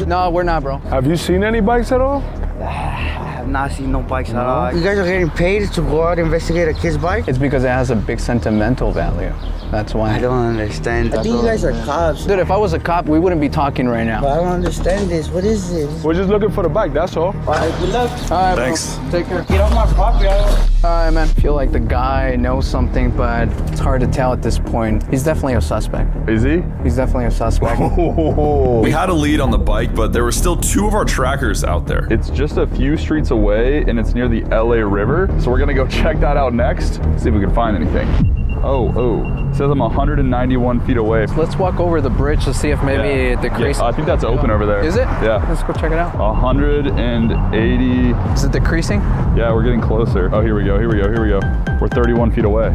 No, we're not, bro. Have you seen any bikes at all? I have not seen no bikes at all. You guys are getting paid to go out and investigate a kid's bike? It's because it has a big sentimental value. That's why. I don't understand. I think you guys are cops. Dude, if I was a cop, we wouldn't be talking right now. But I don't understand this. What is this? We're just looking for the bike, that's all. All right, good luck. All right, Thanks. bro. Take care. Get off my property. All right, man. I feel like the guy knows something, but it's hard to tell at this point. He's definitely a suspect. Is he? He's definitely a suspect. We had a lead on the bike, but there were still 2 of our trackers out there. It's just a few streets away and it's near the LA River. So we're gonna go check that out next, see if we can find anything. Oh, it says I'm 191 feet away. Let's walk over the bridge to see if maybe it decreases. Yeah, I think that's open over there. Is it? Yeah. Let's go check it out. 180. Is it decreasing? Yeah, we're getting closer. Oh, here we go. We're 31 feet away.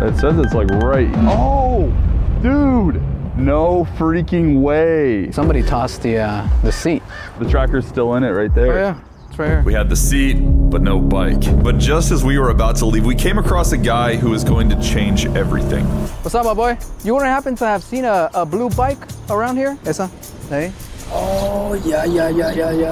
It says it's like right. Oh, dude. No freaking way. Somebody tossed the seat. The tracker's still in it right there. Oh, yeah. It's right here. We had the seat, but no bike. But just as we were about to leave, we came across a guy who was going to change everything. What's up, my boy? You wouldn't happen to have seen a blue bike around here? Esa? Hey? Oh, yeah.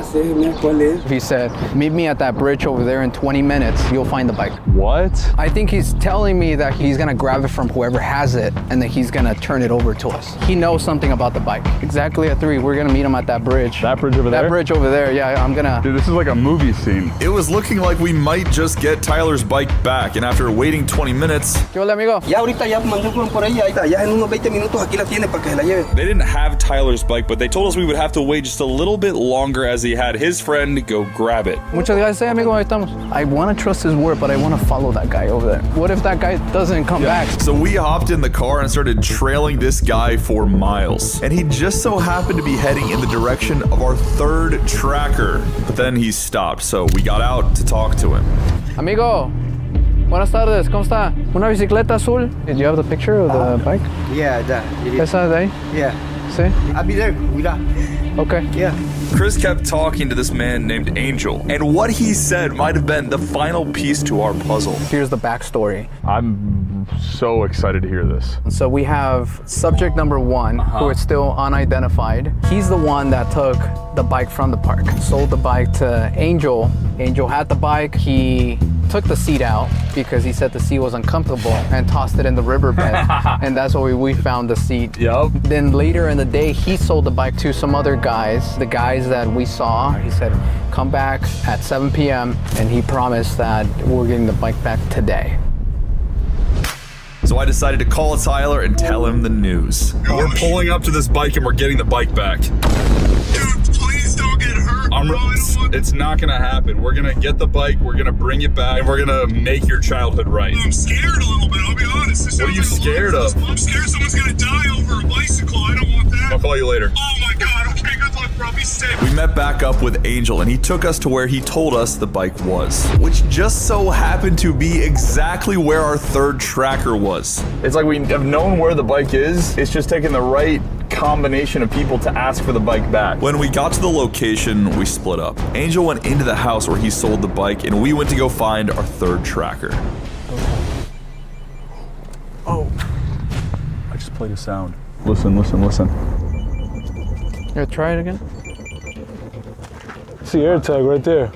Sí, me acuerdo. He said, meet me at that bridge over there in 20 minutes. You'll find the bike. What? I think he's telling me that he's gonna grab it from whoever has it and that he's gonna turn it over to us. He knows something about the bike. Exactly at 3, we're gonna meet him at that bridge. That bridge over there? That bridge over there, yeah, I'm gonna... Dude, this is like a movie scene. It was looking like we might just get Tyler's bike back, and after waiting 20 minutes... ¿Qué hola, amigo? Ya ahorita ya mandé por ella. Ya en unos 20 minutos aquí la tiene para que se la lleve. They didn't have Tyler's bike, but they told us we would have to wait just a little bit longer as he had his friend go grab it. Muchas gracias, amigo. Ahí estamos. I want to trust his word, but I want to follow that guy over there. What if that guy doesn't come back? So we hopped in the car and started trailing this guy for miles. And he just so happened to be heading in the direction of our 3rd tracker. But then he stopped, so we got out to talk to him. Amigo, buenas tardes. ¿Cómo está? Una bicicleta azul. Did you have the picture of the bike? Yeah, that. Esa de ahí? Yeah. Sí? I'll be there. Mira. Okay. Yeah. Chris kept talking to this man named Angel, and what he said might have been the final piece to our puzzle. Here's the backstory. I'm so excited to hear this. So we have subject number 1, who is still unidentified. He's the one that took the bike from the park, sold the bike to Angel. Angel had the bike. He took the seat out because he said the seat was uncomfortable and tossed it in the riverbed. And that's why we found the seat. Yep. Then later in the day, he sold the bike to some other guys. The guys that we saw, he said, come back at 7 p.m. And he promised that we're getting the bike back today. So I decided to call Tyler and tell him the news. We're pulling up to this bike and we're getting the bike back. Dude, please don't get hurt, bro. It's not gonna happen. We're gonna get the bike, we're gonna bring it back, and we're gonna make your childhood right. I'm scared a little bit, I'll be honest. What are you scared of? I'm scared someone's gonna die over a bicycle. I don't want that. I'll call you later. Oh my god, okay, good luck, bro. Be safe. We met back up with Angel and he took us to where he told us the bike was, which just so happened to be exactly where our 3rd tracker was. It's like we have known where the bike is. It's just taking the right combination of people to ask for the bike back. When we got to the location, we split up. Angel went into the house where he sold the bike and we went to go find our 3rd tracker. Oh, I just played a sound. Listen. Here, try it again. See AirTag right there.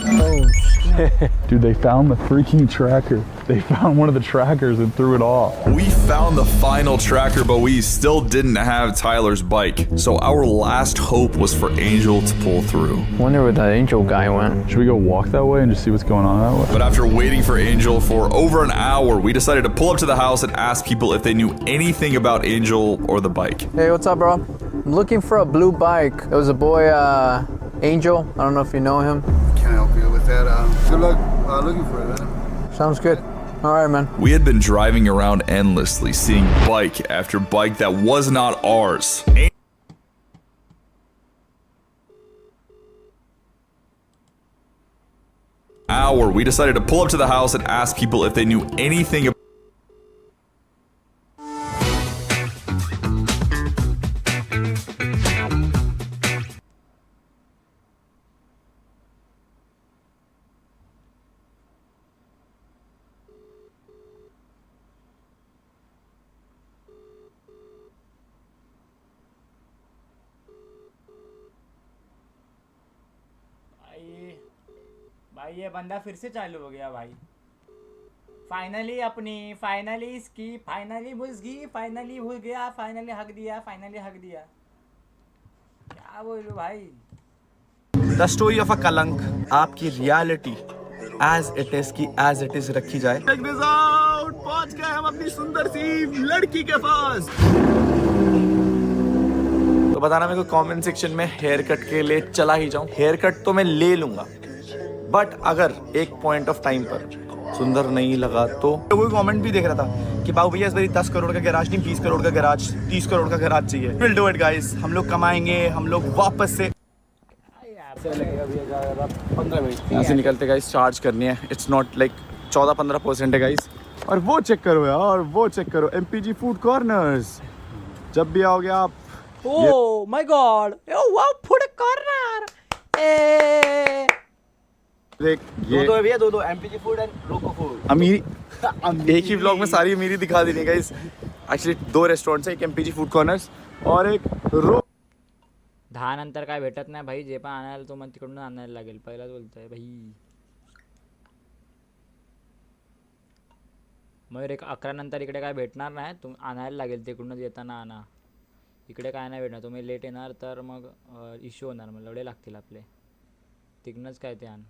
Oh, shit. Dude, they found the freaking tracker. They found one of the trackers and threw it off. We found the final tracker, but we still didn't have Tyler's bike. So our last hope was for Angel to pull through. Wonder where that Angel guy went. Should we go walk that way and just see what's going on that way? But after waiting for Angel for over an hour, we decided to pull up to the house and ask people if they knew anything about Angel or the bike. Hey, what's up, bro? I'm looking for a blue bike. There was a boy, Angel. I don't know if you know him. Can't help you with that. Good luck looking for it, man. Sounds good. All right, man. We had been driving around endlessly, seeing bike after bike that was not ours. We decided to pull up to the house and ask people if they knew anything about भाई ये बंदा फिर से चालू हो गया भाई। Finally अपनी, फाइनली इसकी, फाइनली मुझगी, फाइनली भूल गया, फाइनली हक दिया, फाइनली हक दिया। क्या बोलूं भाई। द स्टोरी ऑफ अ कलंक, आपकी रियलिटी एज इट इज की एज इट इज रखी जाए। चेक दिस आउट, पहुंच गए हम अपनी सुंदर सी लड़की के पास। तो बताना मेरे को कमेंट सेक्शन में हेयर कट के लिए चला ही जाऊं। हेयर कट तो मैं ले लूंगा, बट अगर एक पॉइंट ऑफ टाइम पर सुंदर नहीं लगा तो कोई कमेंट भी देख रहा था कि बाबू भैया इस बार 10 करोड़ का गैराज नहीं, 20 करोड़ का गैराज, 30 करोड़ का गैराज चाहिए। विल डू इट गाइस, हम लोग कमाएंगे, हम लोग वापस से यहाँ से निकलते गाइस। चार्ज करनी है, इट्स नॉट लाइक 14-15% है गाइस। और वो चेक करो यार, वो चेक करो, MPG फूड कॉर्नर्स। जब भी आओगे आप, oh my God, oh wow, food corner. देख ये दो MPG food and loco food. अमीरी एक ही व्लॉग में सारी अमीरी दिखा देनी गाइस। एक्चुअली 2 रेस्टोरेंट्स है, एक MPG फूड कॉर्नर्स और एक 10 नंतर काय भेटत नाही भाई, जे पण आणायला तो मग तिकडून आणायला लागेल, पहिलाच बोलतोय भाई। मग 11 नंतर इकडे काय भेटणार नाही, तुम आणायला लागेल, तिकडूनच येताना आणा। इकडे काय नाही भेटणार, तुम्ही लेट येणार तर मग इश्यू होणार, मग लढे लागतील आपले, तिकडूनच काय ते आण।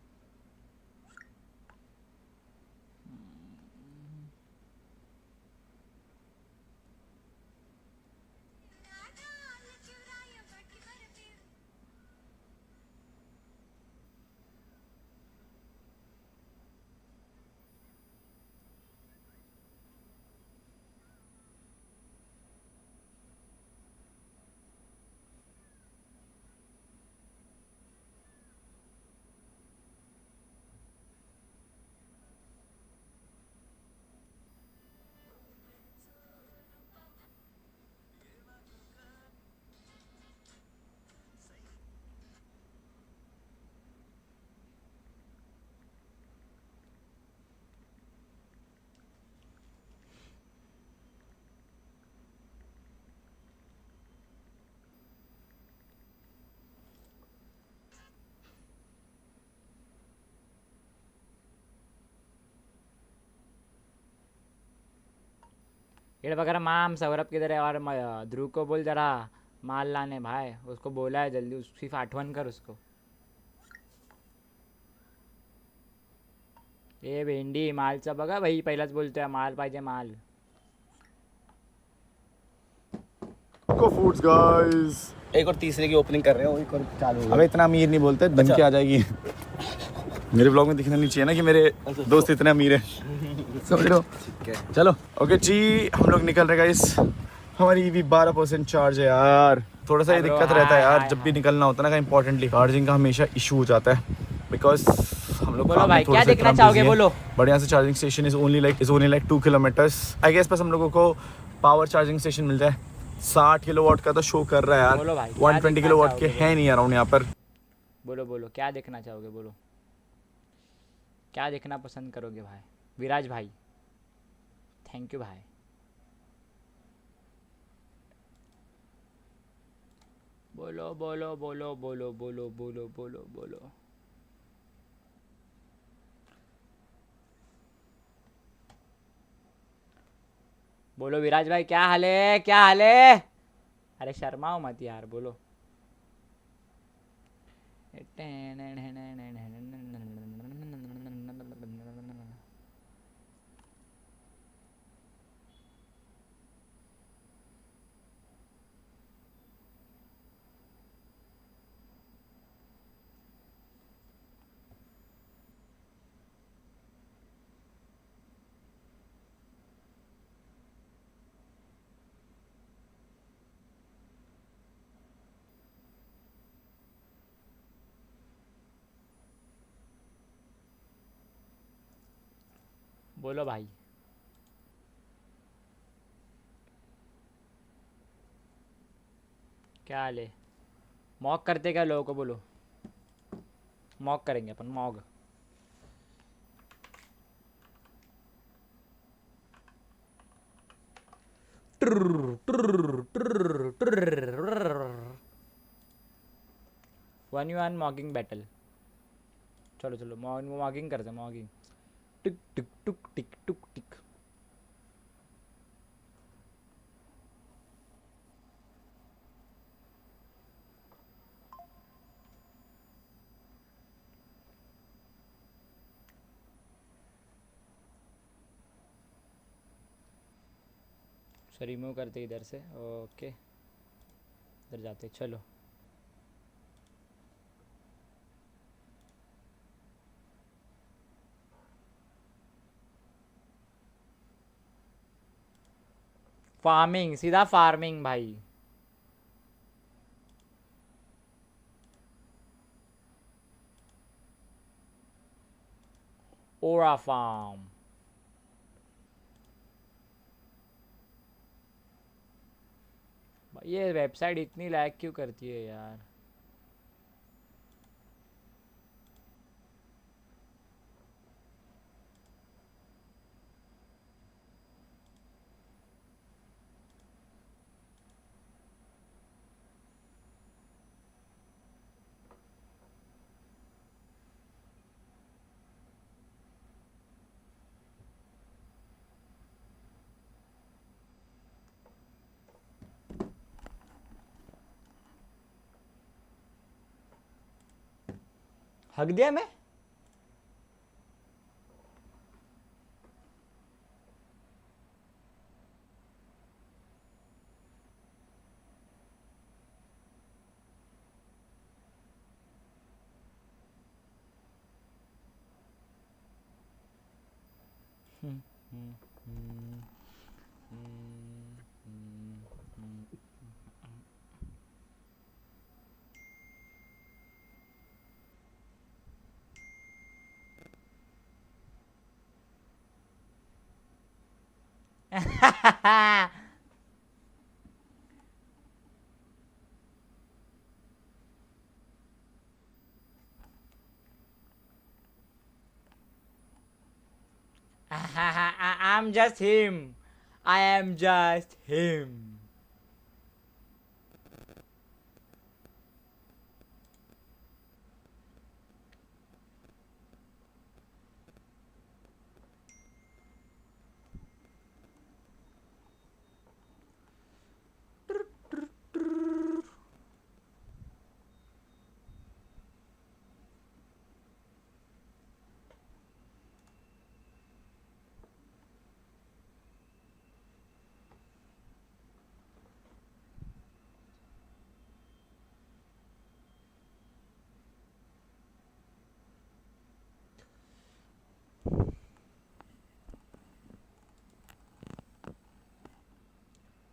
ये वगैरह माम सौरभ किधर है, और ध्रुव को बोल जरा माल लाने भाई, उसको बोला है जल्दी, सिर्फ 8 कर उसको। ये भेंडी मालचा बघा भाई, पहिलाच बोलतोय माल पाहिजे, माल। को फूड्स गाइस, एक और तीसरे की ओपनिंग कर रहे हो, एक और चालू हो गया। अबे इतना अमीर नहीं बोलते, धमकी आ जाएगी। मेरे ब्लॉग में दिखना नहीं चाहिए ना कि मेरे दोस्त इतने अमीर हैं। समझ लो, चलो ओके जी, हम लोग निकल रहे गाइस। हमारी EV 12% चार्ज है यार। थोड़ा सा ये दिक्कत रहता है यार, जब भी निकलना होता है ना, इंपॉर्टेंटली चार्जिंग का हमेशा इशू हो जाता है, बिकॉज हम लोग बोलो भाई, क्या देखना चाहोगे बोलो। बट यहाँ से charging station is only like 2 kilometres I guess. बस हम लोगों को पावर चार्जिंग स्टेशन मिलता है। 60 किलोवाट का तो शो कर रहा है यार, 120 किलोवाट के है नहीं अराउंड यहाँ पर। बोलो बोलो, क्या देखना चाहोगे बोलो, क्या देखना पसंद करोगे भाई। विराज भाई, थैंक यू भाई। बोलो बोलो बोलो बोलो बोलो बोलो बोलो बोलो। बोलो विराज भाई, क्या हाल है, क्या हाल है। अरे शर्माओ मत यार, बोलो। बोलो भाई। क्या हाल है। मॉक करते क्या लोगों को, बोलो। मॉक करेंगे अपन, मॉग। वन मॉकिंग बैटल चलो चलो मॉगिंग करते हैं मॉगिंग टिक टिक टुक टिक टुक टिक सो रिमूव करते इधर से ओके इधर जाते चलो फार्मिंग सीधा फार्मिंग भाई ओरा फार्म ये वेबसाइट इतनी लैग क्यों करती है यार हक दिया मैं I'm just him. I am just him.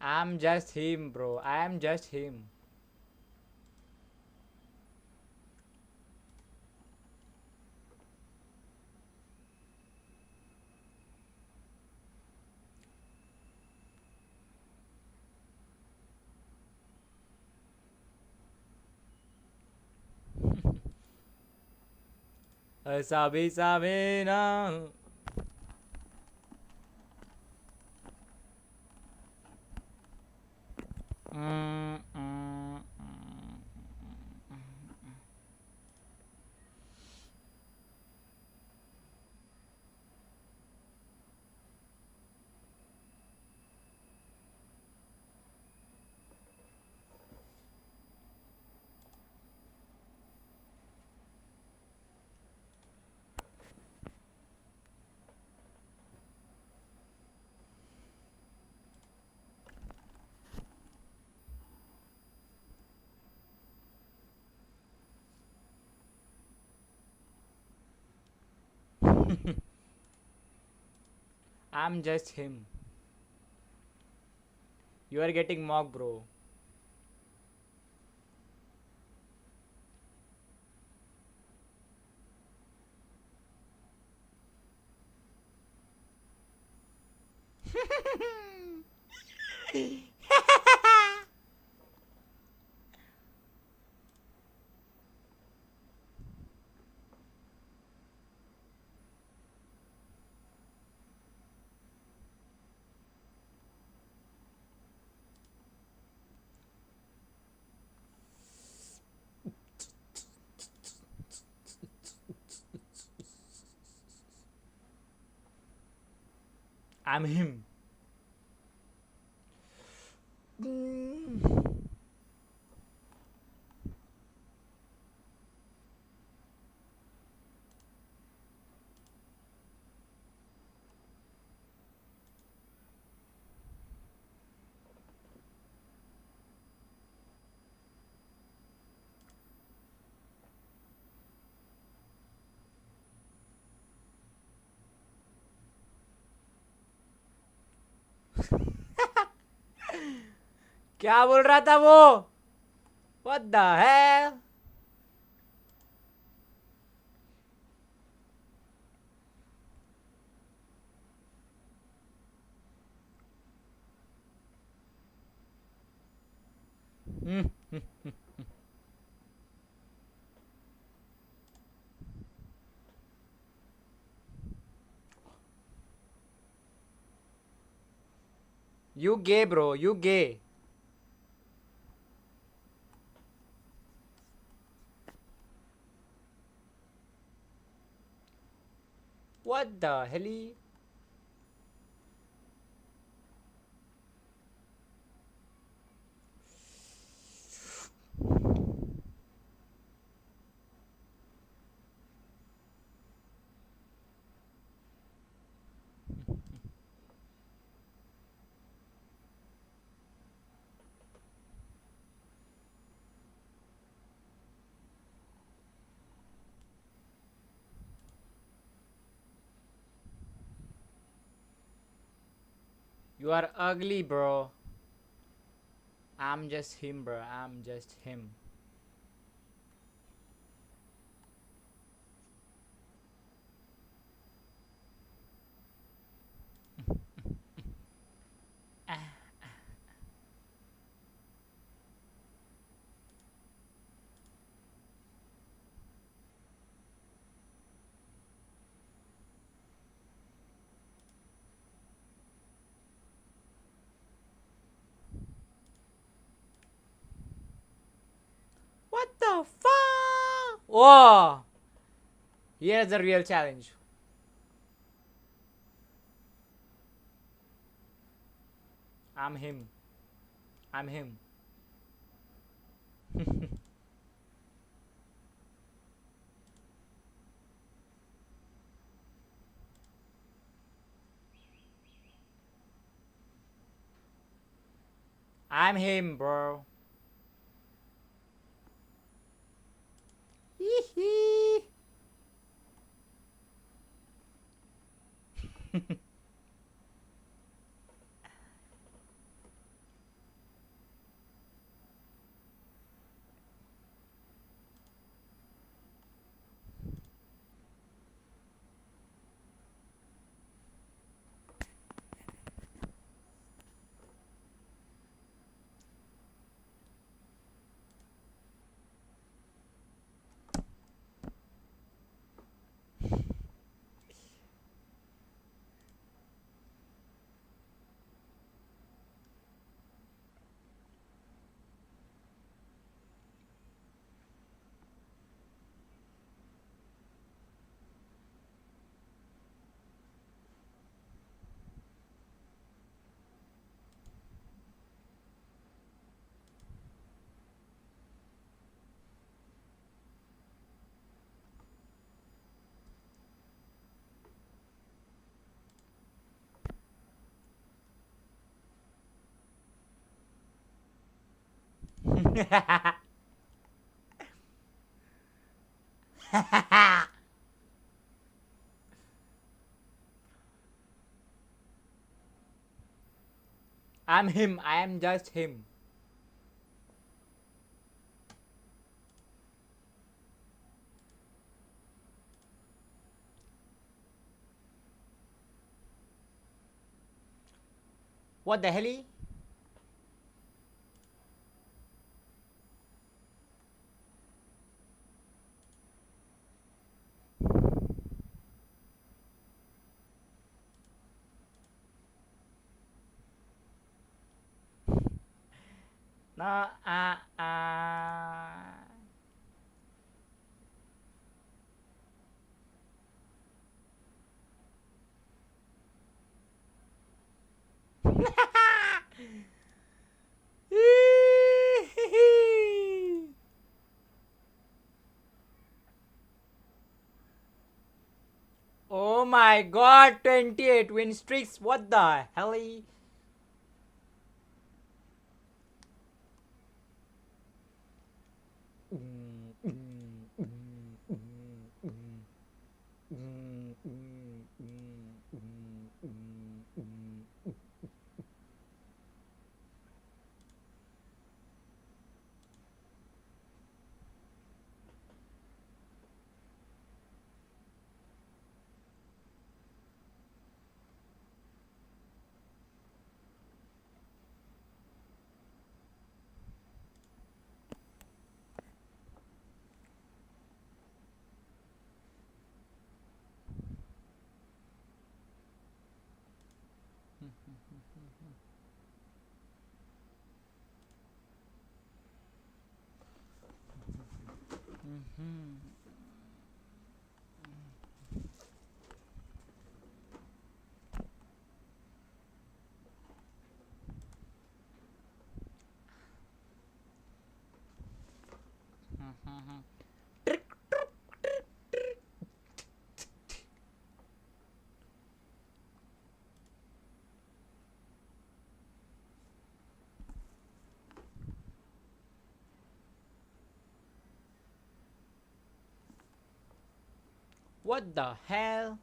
I'm just him, bro. I am just him. Sabi na. I'm just him. You are getting mocked, bro. I'm him. क्या बोल रहा था वो? What the hell? You gay, bro. You gay. What the hell? You are ugly, bro. I'm just him, bro. I'm just him. What the fuck? Whoa! Here's the real challenge. I'm him. I'm him. I'm him, bro. Hee. I'm him. I am just him. What the hell? No, my god, 28 win streaks. What the hell? What the hell?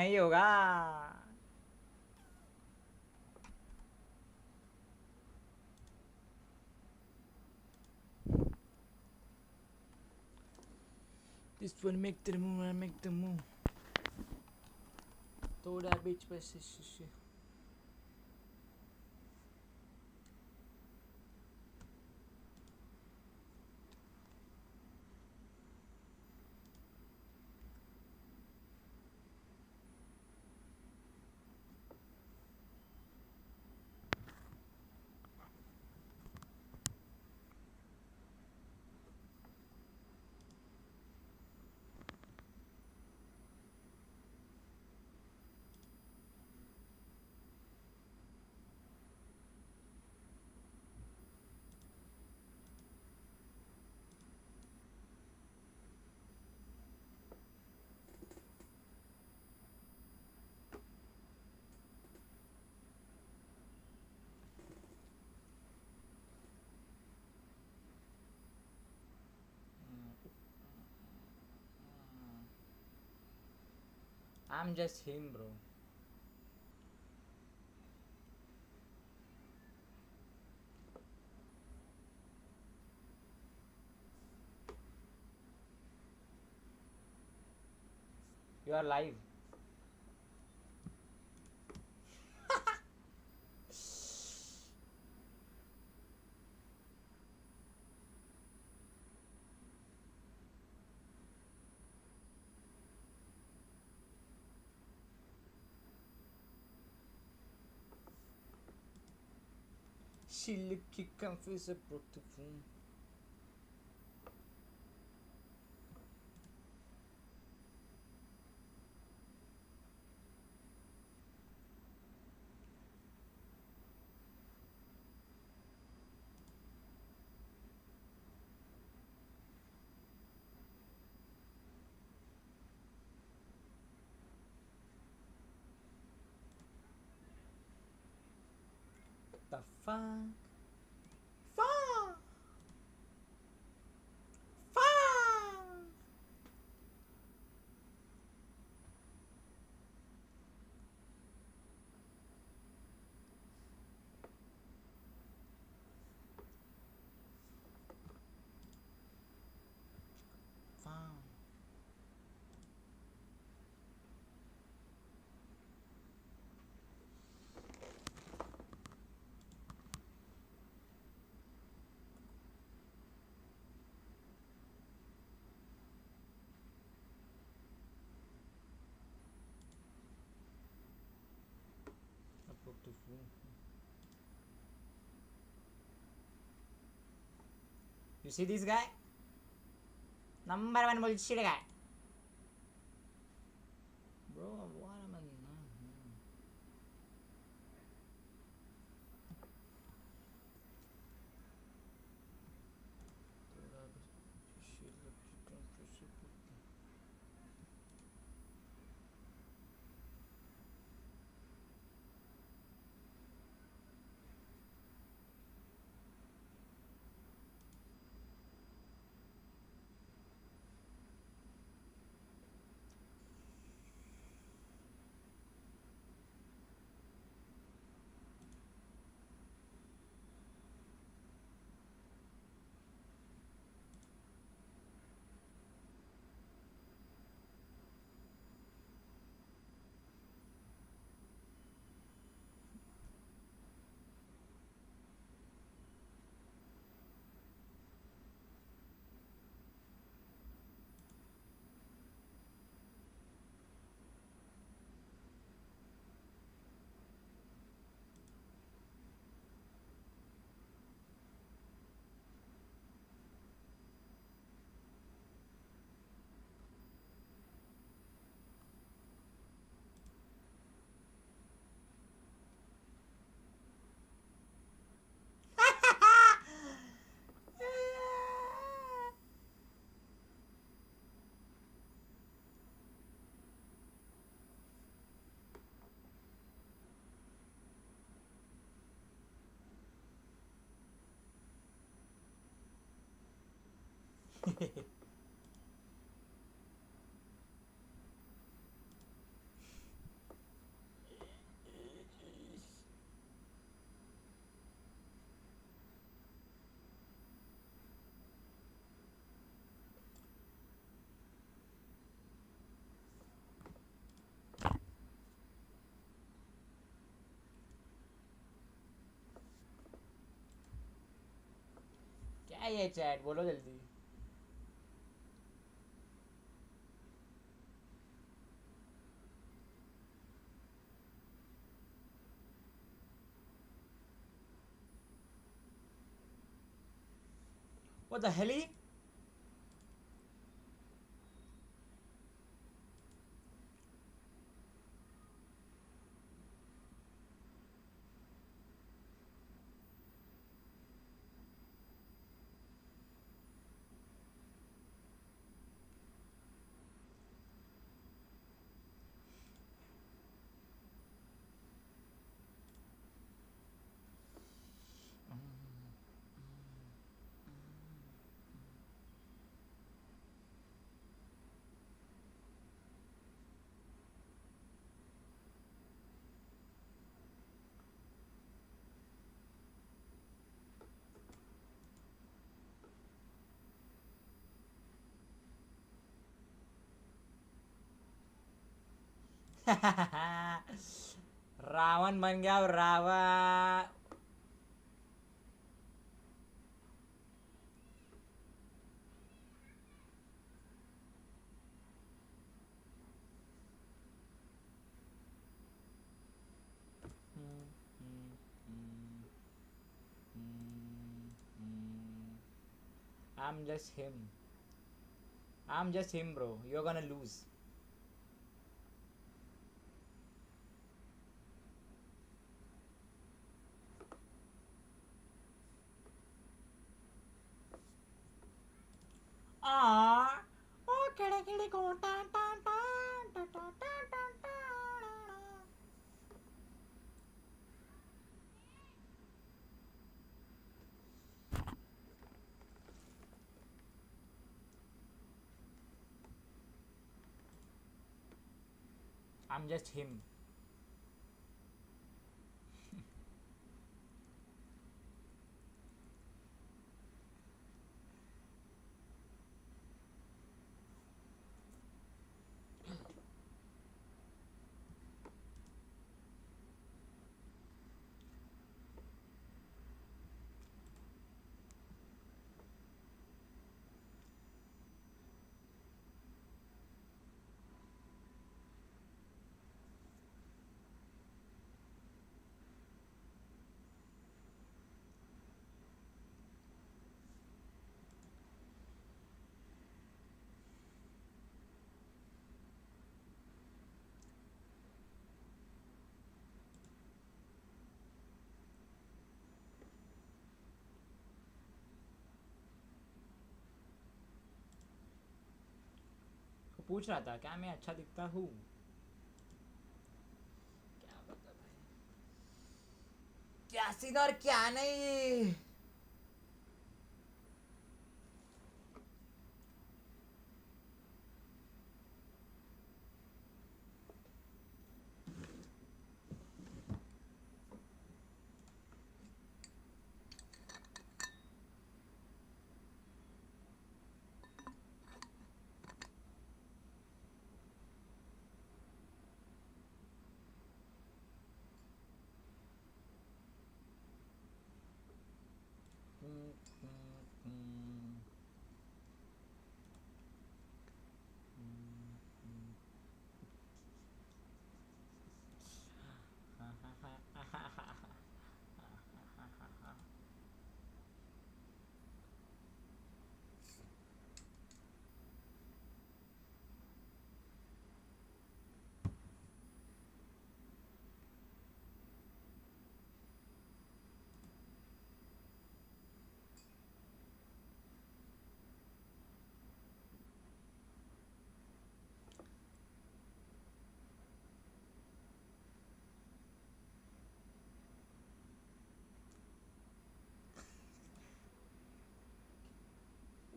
नहीं होगा. This one make the move, I make the move. थोड़ा बीच पे से. I'm just him, bro. You are live. She looked confused about the phone. The fuck? Fuck! Fuck! You see this guy? Number one bullshit guy. Bro, what am I? क्या है ये chat बोलो जल्दी What the hell? Ravan बन गया Ravan I'm just him. I'm just him, bro. You're gonna lose. Ah, oh, kitty go tan tan tan tan tan tan tan. I'm just him. पूछ रहा था क्या मैं अच्छा दिखता हूँ? क्या पता भाई, क्या सीन और क्या नहीं।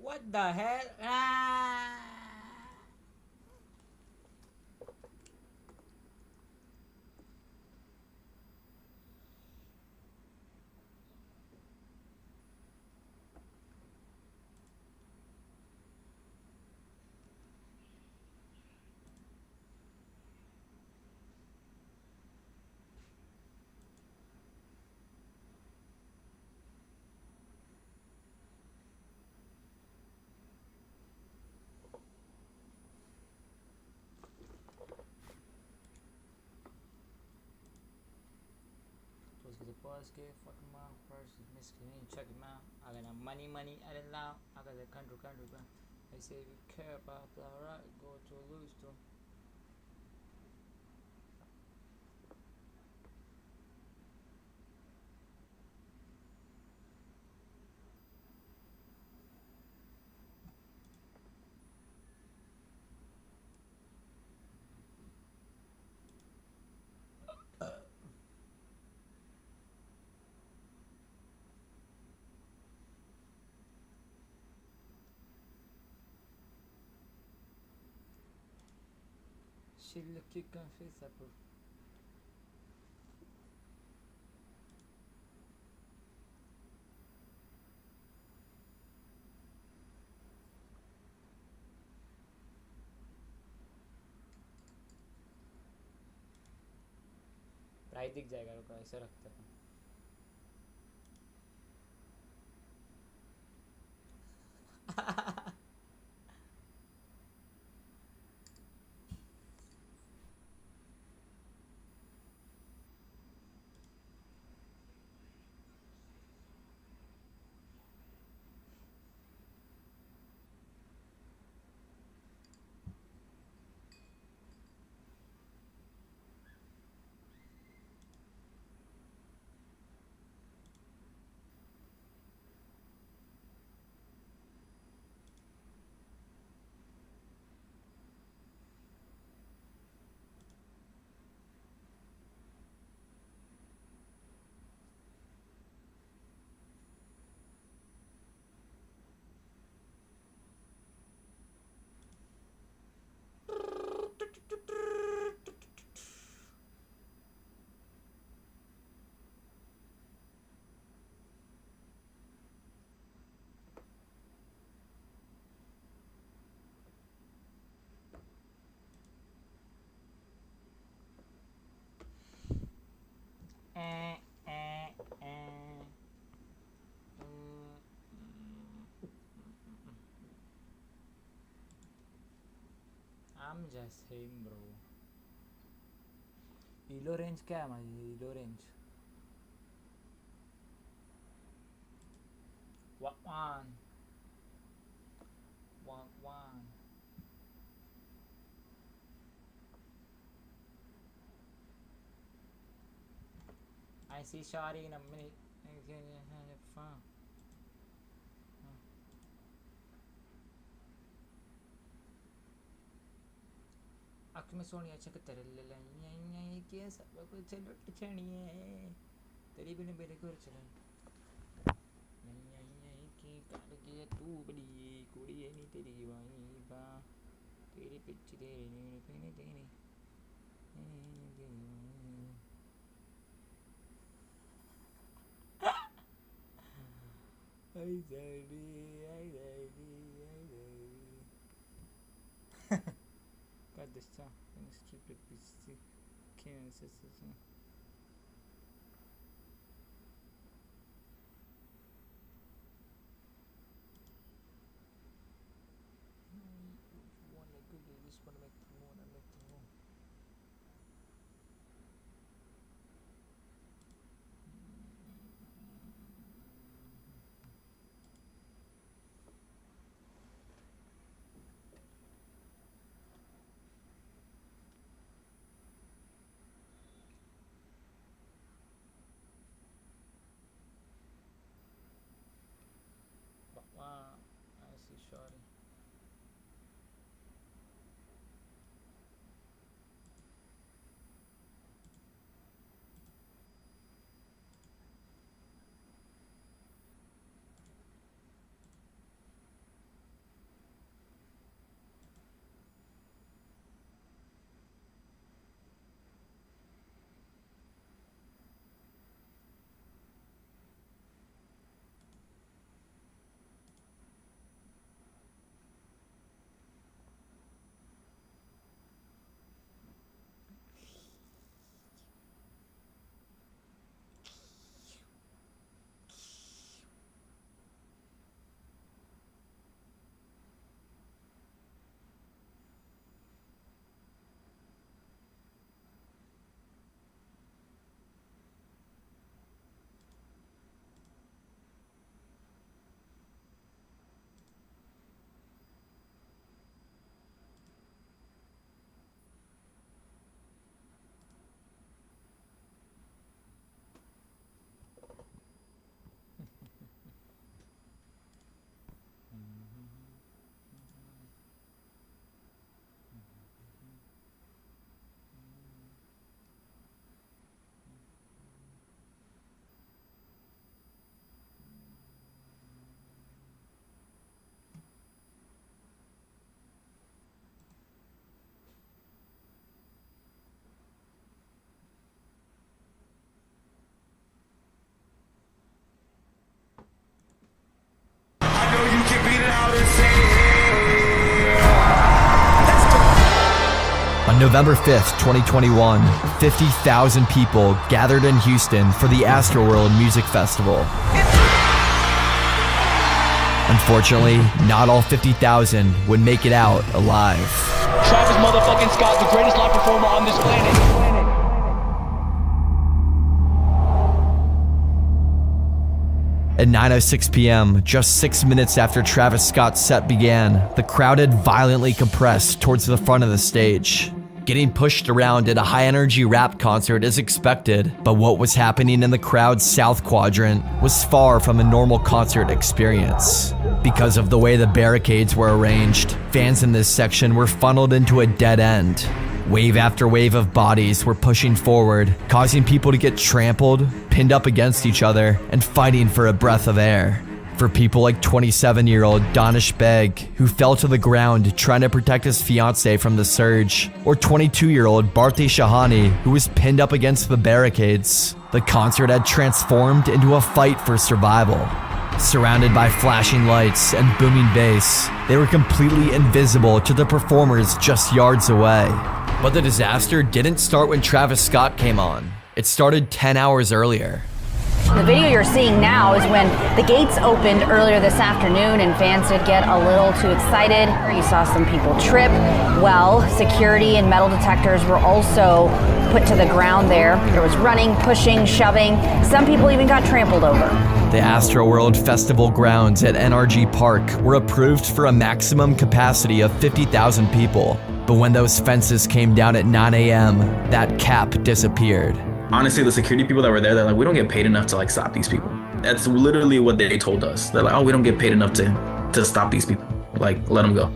What the hell? Was the boss gave fucking my first misclean, check him out. I got money, I didn't allow. I got the country. They say if you care about blah right, go to lose to. She look you confess up. Price दिख जाएगा, रुको ऐसे रखते हैं। I'm just saying, bro. Elo range क्या है हमारी elo range? One. I see Shari in a minute. Have fun. में सोनिया चक तेरे ले के सब कुछ लुट छड़िए तेरी बिन मेरे घर चले नहीं की काल के तू बड़ी कुड़ी है नी तेरी वाई बा तेरे पिछ तेरे नी पीने तेरे आई Kardeş sen beni strip bizi kimin sesi I see shorty. On November 5th, 2021, 50,000 people gathered in Houston for the Astroworld Music Festival. Unfortunately, not all 50,000 would make it out alive. Travis motherfucking Scott, the greatest live performer on this planet. At 9:06 p.m., just 6 minutes after Travis Scott's set began, the crowd had violently compressed towards the front of the stage. Getting pushed around at a high-energy rap concert is expected, but what was happening in the crowd's south quadrant was far from a normal concert experience. Because of the way the barricades were arranged, fans in this section were funneled into a dead end. Wave after wave of bodies were pushing forward, causing people to get trampled, pinned up against each other, and fighting for a breath of air. For people like 27-year-old Danish Beg, who fell to the ground trying to protect his fiancée from the surge, or 22-year-old Bharti Shahani, who was pinned up against the barricades, the concert had transformed into a fight for survival. Surrounded by flashing lights and booming bass, they were completely invisible to the performers just yards away. But the disaster didn't start when Travis Scott came on. It started 10 hours earlier. The video you're seeing now is when the gates opened earlier this afternoon and fans did get a little too excited. You saw some people trip. Well, security and metal detectors were also put to the ground there. There was running, pushing, shoving. Some people even got trampled over. The Astroworld Festival grounds at NRG Park were approved for a maximum capacity of 50,000 people. But when those fences came down at 9 a.m., that cap disappeared. Honestly, the security people that were there, they're like, we don't get paid enough to like stop these people. That's literally what they told us. They're like, oh, we don't get paid enough to stop these people. Like, let them go.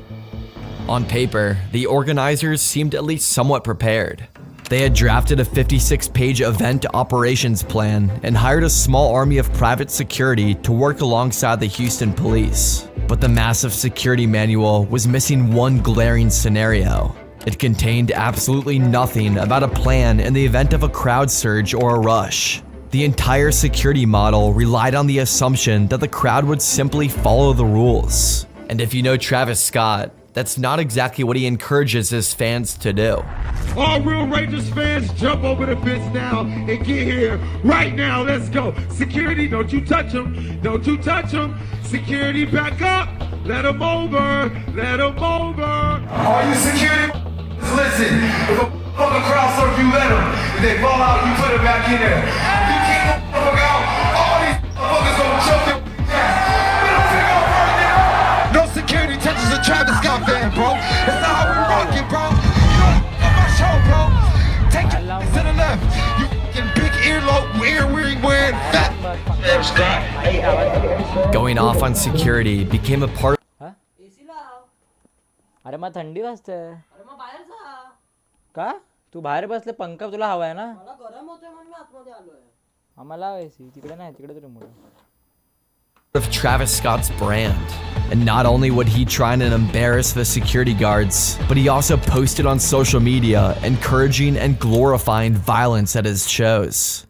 On paper, the organizers seemed at least somewhat prepared. They had drafted a 56-page event operations plan and hired a small army of private security to work alongside the Houston police. But the massive security manual was missing one glaring scenario. It contained absolutely nothing about a plan in the event of a crowd surge or a rush. The entire security model relied on the assumption that the crowd would simply follow the rules. And if you know Travis Scott, that's not exactly what he encourages his fans to do. All real Rangers fans, jump over the fence now and get here right now. Let's go. Security, don't you touch him. Don't you touch him. Security, back up. Let him over. Let him over. All you security, listen. If a fucking crowd surf, you let them. If they fall out, you put them back in there. If you keep them fuck out, all these motherfuckers gonna choke your ass. We don't figure out right now. No security touches a Travis Scott fan, bro. That's not how we rockin', bro. You don't on my show, bro. Take your to the left. You fucking big ear wearing fat Scott. Going off on security became a part. अरे मग थंडी वाजते का तू बाहेर बसले पंखा तुला हवा आहे ना आम्हाला एसी तिकडे नाही तिकडे तरी मुळे Of Travis Scott's brand. And not only would he try and embarrass the security guards, but he also posted on social media encouraging and glorifying violence at his shows.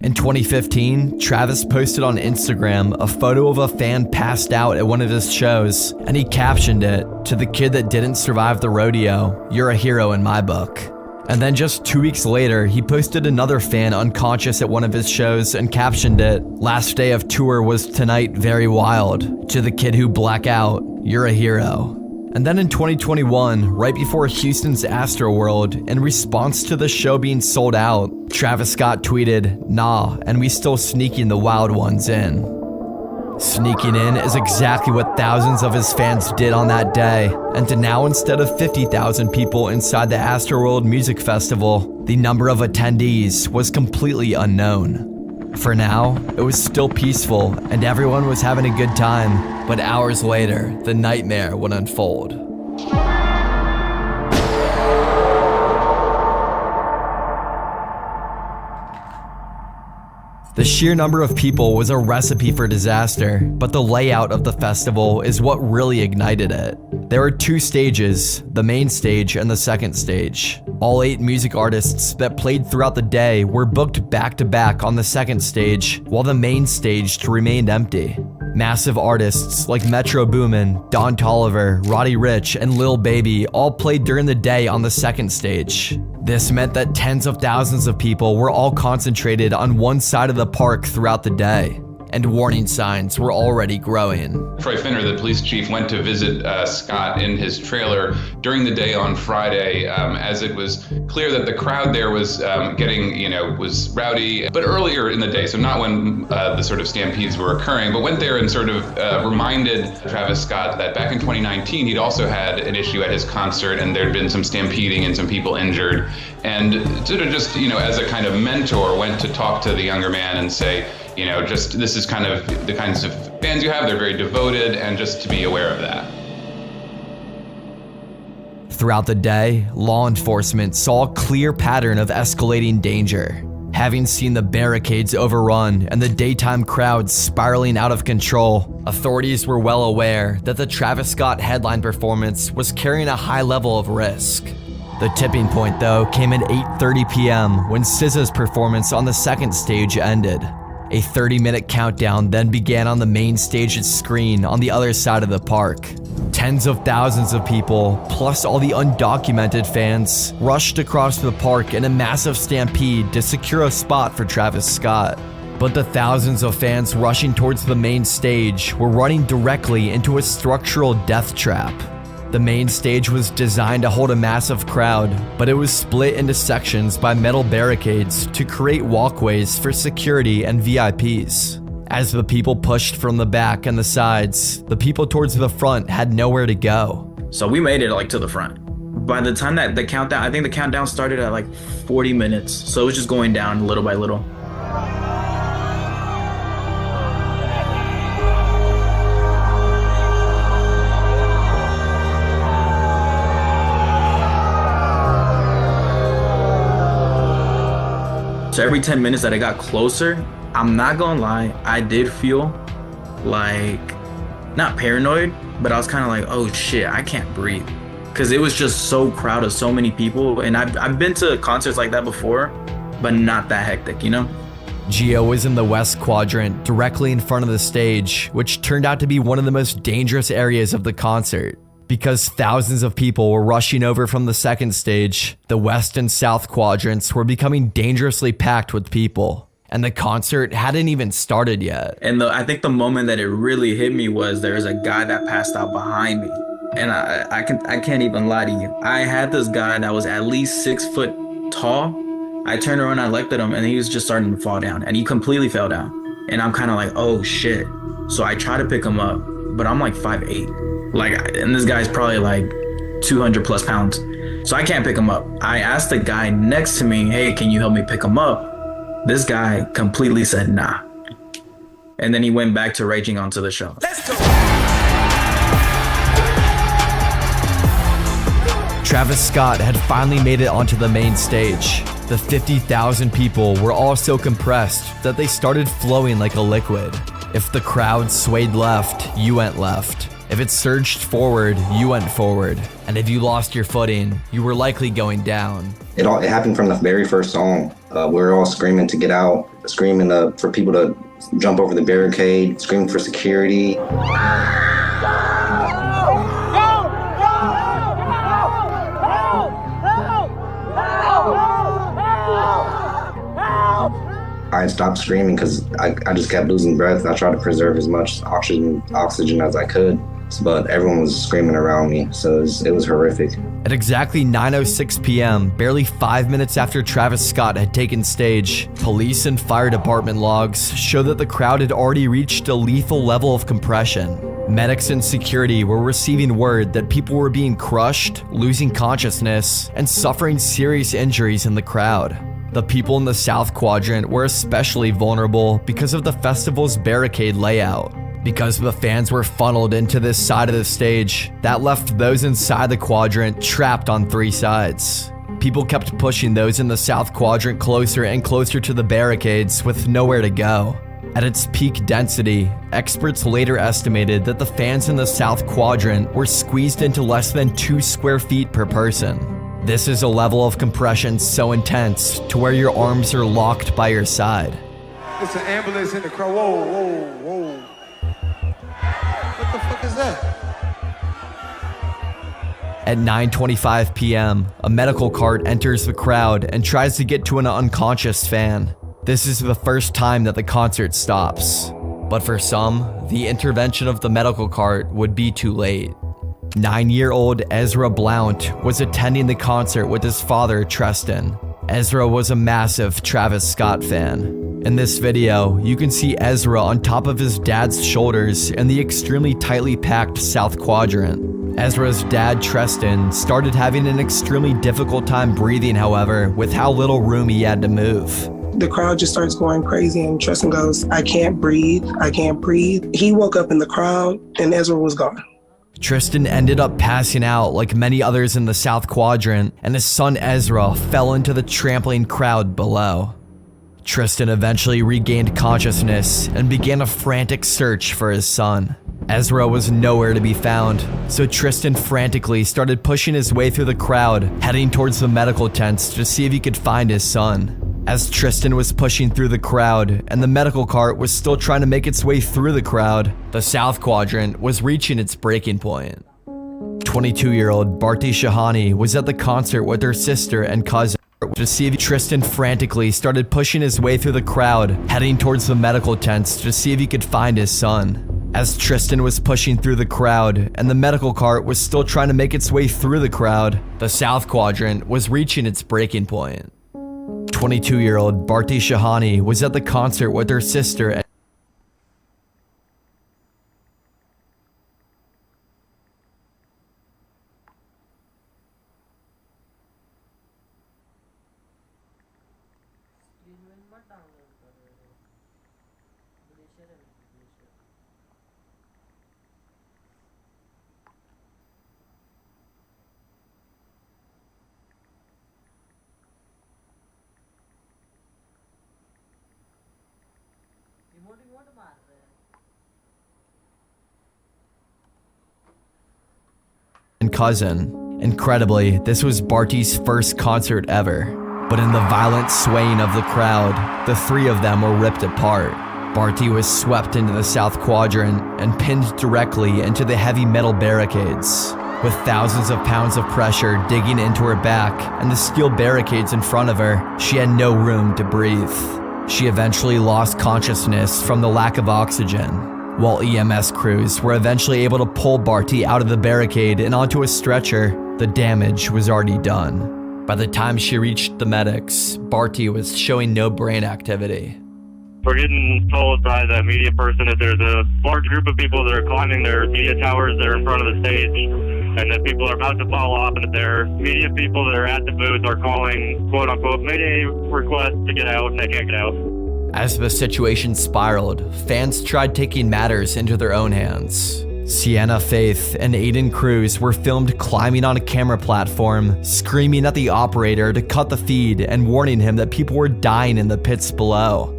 In 2015, Travis posted on Instagram a photo of a fan passed out at one of his shows, and he captioned it, "To the kid that didn't survive the rodeo, you're a hero in my book." And then just 2 weeks later, he posted another fan unconscious at one of his shows and captioned it, "Last day of tour was tonight very wild. To the kid who black out, you're a hero." And then in 2021, right before Houston's Astroworld, in response to the show being sold out, Travis Scott tweeted, "Nah, and we still sneaking the wild ones in." Sneaking in is exactly what thousands of his fans did on that day, and to now, instead of 50,000 people inside the Astroworld Music Festival, the number of attendees was completely unknown. For now, it was still peaceful and everyone was having a good time, but hours later, the nightmare would unfold. The sheer number of people was a recipe for disaster, but the layout of the festival is what really ignited it. There were 2 stages, the main stage and the second stage. All 8 music artists that played throughout the day were booked back to back on the second stage, while the main stage remained empty. Massive artists like Metro Boomin, Don Toliver, Roddy Ricch, and Lil Baby all played during the day on the second stage. This meant that tens of thousands of people were all concentrated on one side of the park throughout the day, and warning signs were already growing. Troy Finner, the police chief, went to visit Scott in his trailer during the day on Friday, as it was clear that the crowd there was was rowdy, but earlier in the day, so not when the sort of stampedes were occurring, but went there and sort of reminded Travis Scott that back in 2019, he'd also had an issue at his concert and there'd been some stampeding and some people injured, and sort of just, as a kind of mentor, went to talk to the younger man and say, this is kind of the kinds of fans you have, they're very devoted, and just to be aware of that. Throughout the day, law enforcement saw a clear pattern of escalating danger. Having seen the barricades overrun and the daytime crowds spiraling out of control, authorities were well aware that the Travis Scott headline performance was carrying a high level of risk. The tipping point, though, came at 8:30 p.m. when SZA's performance on the second stage ended. A 30-minute countdown then began on the main stage's screen on the other side of the park. Tens of thousands of people, plus all the undocumented fans, rushed across the park in a massive stampede to secure a spot for Travis Scott. But the thousands of fans rushing towards the main stage were running directly into a structural death trap. The main stage was designed to hold a massive crowd, but it was split into sections by metal barricades to create walkways for security and VIPs. As the people pushed from the back and the sides, the people towards the front had nowhere to go. So we made it to the front. By the time that the countdown, I think the countdown started at 40 minutes. So it was just going down little by little. every 10 minutes that it got closer, I'm not gonna lie, I did feel like, not paranoid, but I was kind of like, oh shit, I can't breathe. Because it was just so crowded, so many people. And I've been to concerts like that before, but not that hectic, you know? Gio was in the West Quadrant, directly in front of the stage, which turned out to be one of the most dangerous areas of the concert. Because thousands of people were rushing over from the second stage, the West and South quadrants were becoming dangerously packed with people. And the concert hadn't even started yet. And I think the moment that it really hit me was there was a guy that passed out behind me. And I can't even lie to you. I had this guy that was at least 6 foot tall. I turned around, I looked at him, and he was just starting to fall down. And he completely fell down. And I'm kind of like, oh shit. So I try to pick him up, but I'm like 5'8". And this guy's probably like 200 plus pounds. So I can't pick him up. I asked the guy next to me, hey, can you help me pick him up? This guy completely said nah. And then he went back to raging onto the show. Let's go. Travis Scott had finally made it onto the main stage. The 50,000 people were all so compressed that they started flowing like a liquid. If the crowd swayed left, you went left. If it surged forward, you went forward. And if you lost your footing, you were likely going down. It happened from the very first song. We were all screaming to get out, screaming for people to jump over the barricade, screaming for security. I stopped screaming because I just kept losing breath. I tried to preserve as much oxygen as I could, but everyone was screaming around me, so it was horrific. At exactly 9:06 p.m., barely 5 minutes after Travis Scott had taken stage, police and fire department logs show that the crowd had already reached a lethal level of compression. Medics and security were receiving word that people were being crushed, losing consciousness, and suffering serious injuries in the crowd. The people in the South Quadrant were especially vulnerable because of the festival's barricade layout. Because the fans were funneled into this side of the stage, that left those inside the quadrant trapped on 3 sides. People kept pushing those in the South Quadrant closer and closer to the barricades with nowhere to go. At its peak density, experts later estimated that the fans in the South Quadrant were squeezed into less than 2 square feet per person. This is a level of compression so intense to where your arms are locked by your side. It's an ambulance in the crowd. Whoa, whoa, whoa. What the fuck is that? At 9:25 p.m., a medical cart enters the crowd and tries to get to an unconscious fan. This is the first time that the concert stops. But for some, the intervention of the medical cart would be too late. 9-year-old Ezra Blount was attending the concert with his father, Tristan. Ezra was a massive Travis Scott fan. In this video, you can see Ezra on top of his dad's shoulders in the extremely tightly packed South Quadrant. Ezra's dad, Tristan, started having an extremely difficult time breathing, however, with how little room he had to move. The crowd just starts going crazy and Tristan goes, I can't breathe, I can't breathe. He woke up in the crowd and Ezra was gone. Tristan ended up passing out like many others in the South Quadrant, and his son Ezra fell into the trampling crowd below. Tristan eventually regained consciousness and began a frantic search for his son. Ezra was nowhere to be found, so Tristan frantically started pushing his way through the crowd, heading towards the medical tents to see if he could find his son. As Tristan was pushing through the crowd and the medical cart was still trying to make its way through the crowd, the South Quadrant was reaching its breaking point. 22-year-old Bharti Shahani was at the concert with her sister and cousin to see if Tristan frantically started pushing his way through the crowd, heading towards the medical tents to see if he could find his son. As Tristan was pushing through the crowd and the medical cart was still trying to make its way through the crowd, the South Quadrant was reaching its breaking point. 22-year-old Bharti Shahani was at the concert with her sister and and cousin. Incredibly, this was Barty's first concert ever. But in the violent swaying of the crowd, the three of them were ripped apart. Barty was swept into the south quadrant and pinned directly into the heavy metal barricades. With thousands of pounds of pressure digging into her back and the steel barricades in front of her, she had no room to breathe. She eventually lost consciousness from the lack of oxygen. While EMS crews were eventually able to pull Barty out of the barricade and onto a stretcher, the damage was already done. By the time she reached the medics, Barty was showing no brain activity. We're getting told by the media person that there's a large group of people that are climbing their media towers that are in front of the stage, and that people are about to fall off, and that their media people that are at the booth are calling quote-unquote mayday request to get out, and they can't get out. As the situation spiraled, fans tried taking matters into their own hands. Sienna Faith and Aiden Cruz were filmed climbing on a camera platform, screaming at the operator to cut the feed and warning him that people were dying in the pits below.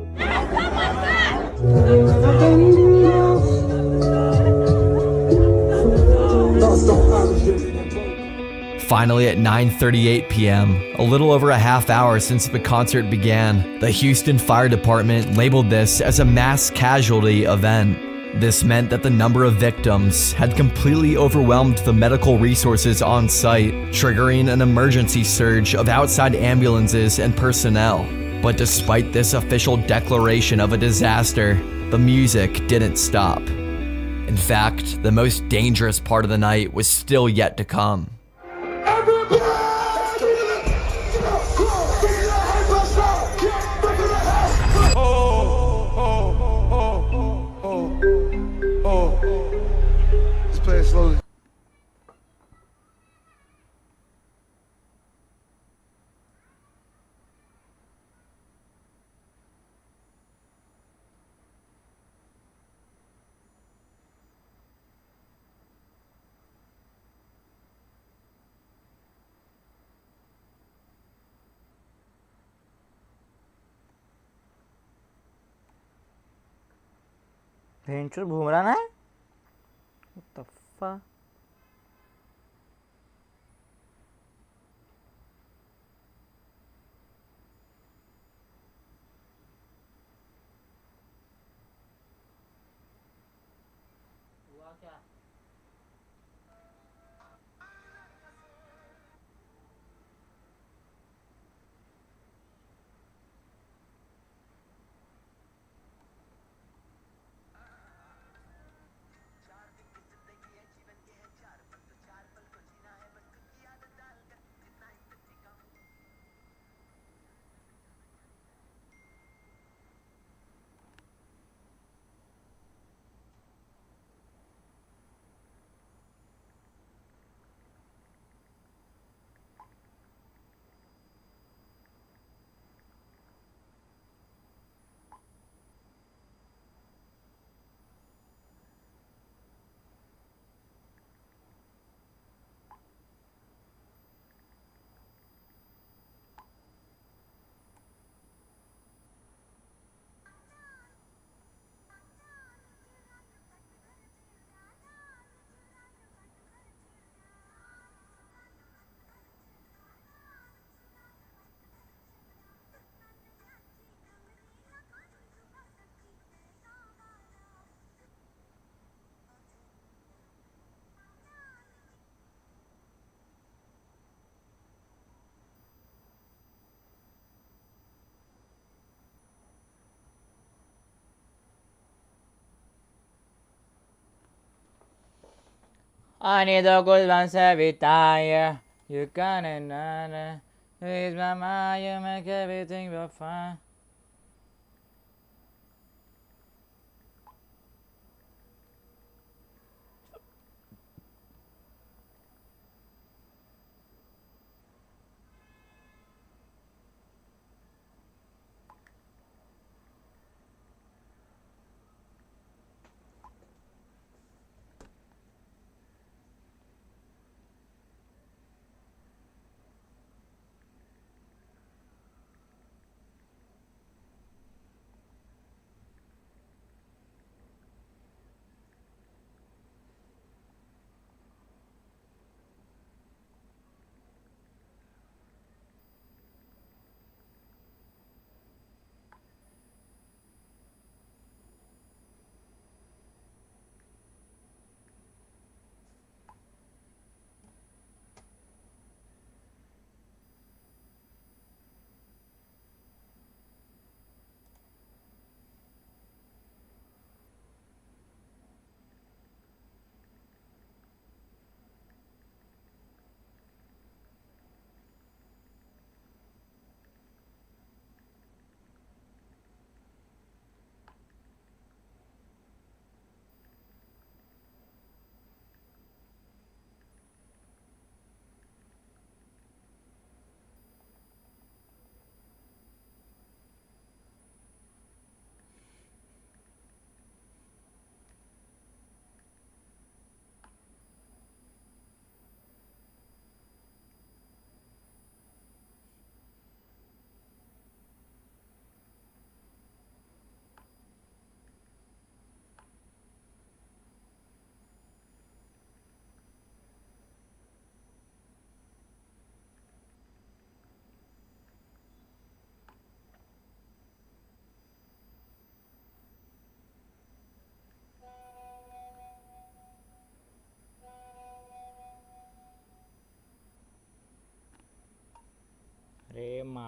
Finally, at 9:38 p.m., a little over a half hour since the concert began, the Houston Fire Department labeled this as a mass casualty event. This meant that the number of victims had completely overwhelmed the medical resources on site, triggering an emergency surge of outside ambulances and personnel. But despite this official declaration of a disaster, the music didn't stop. In fact, the most dangerous part of the night was still yet to come. Just play it slowly. भेंचो घूम रहा ना What the fuck? I need a good once every time. You gonna raise my mind, you make everything feel fine.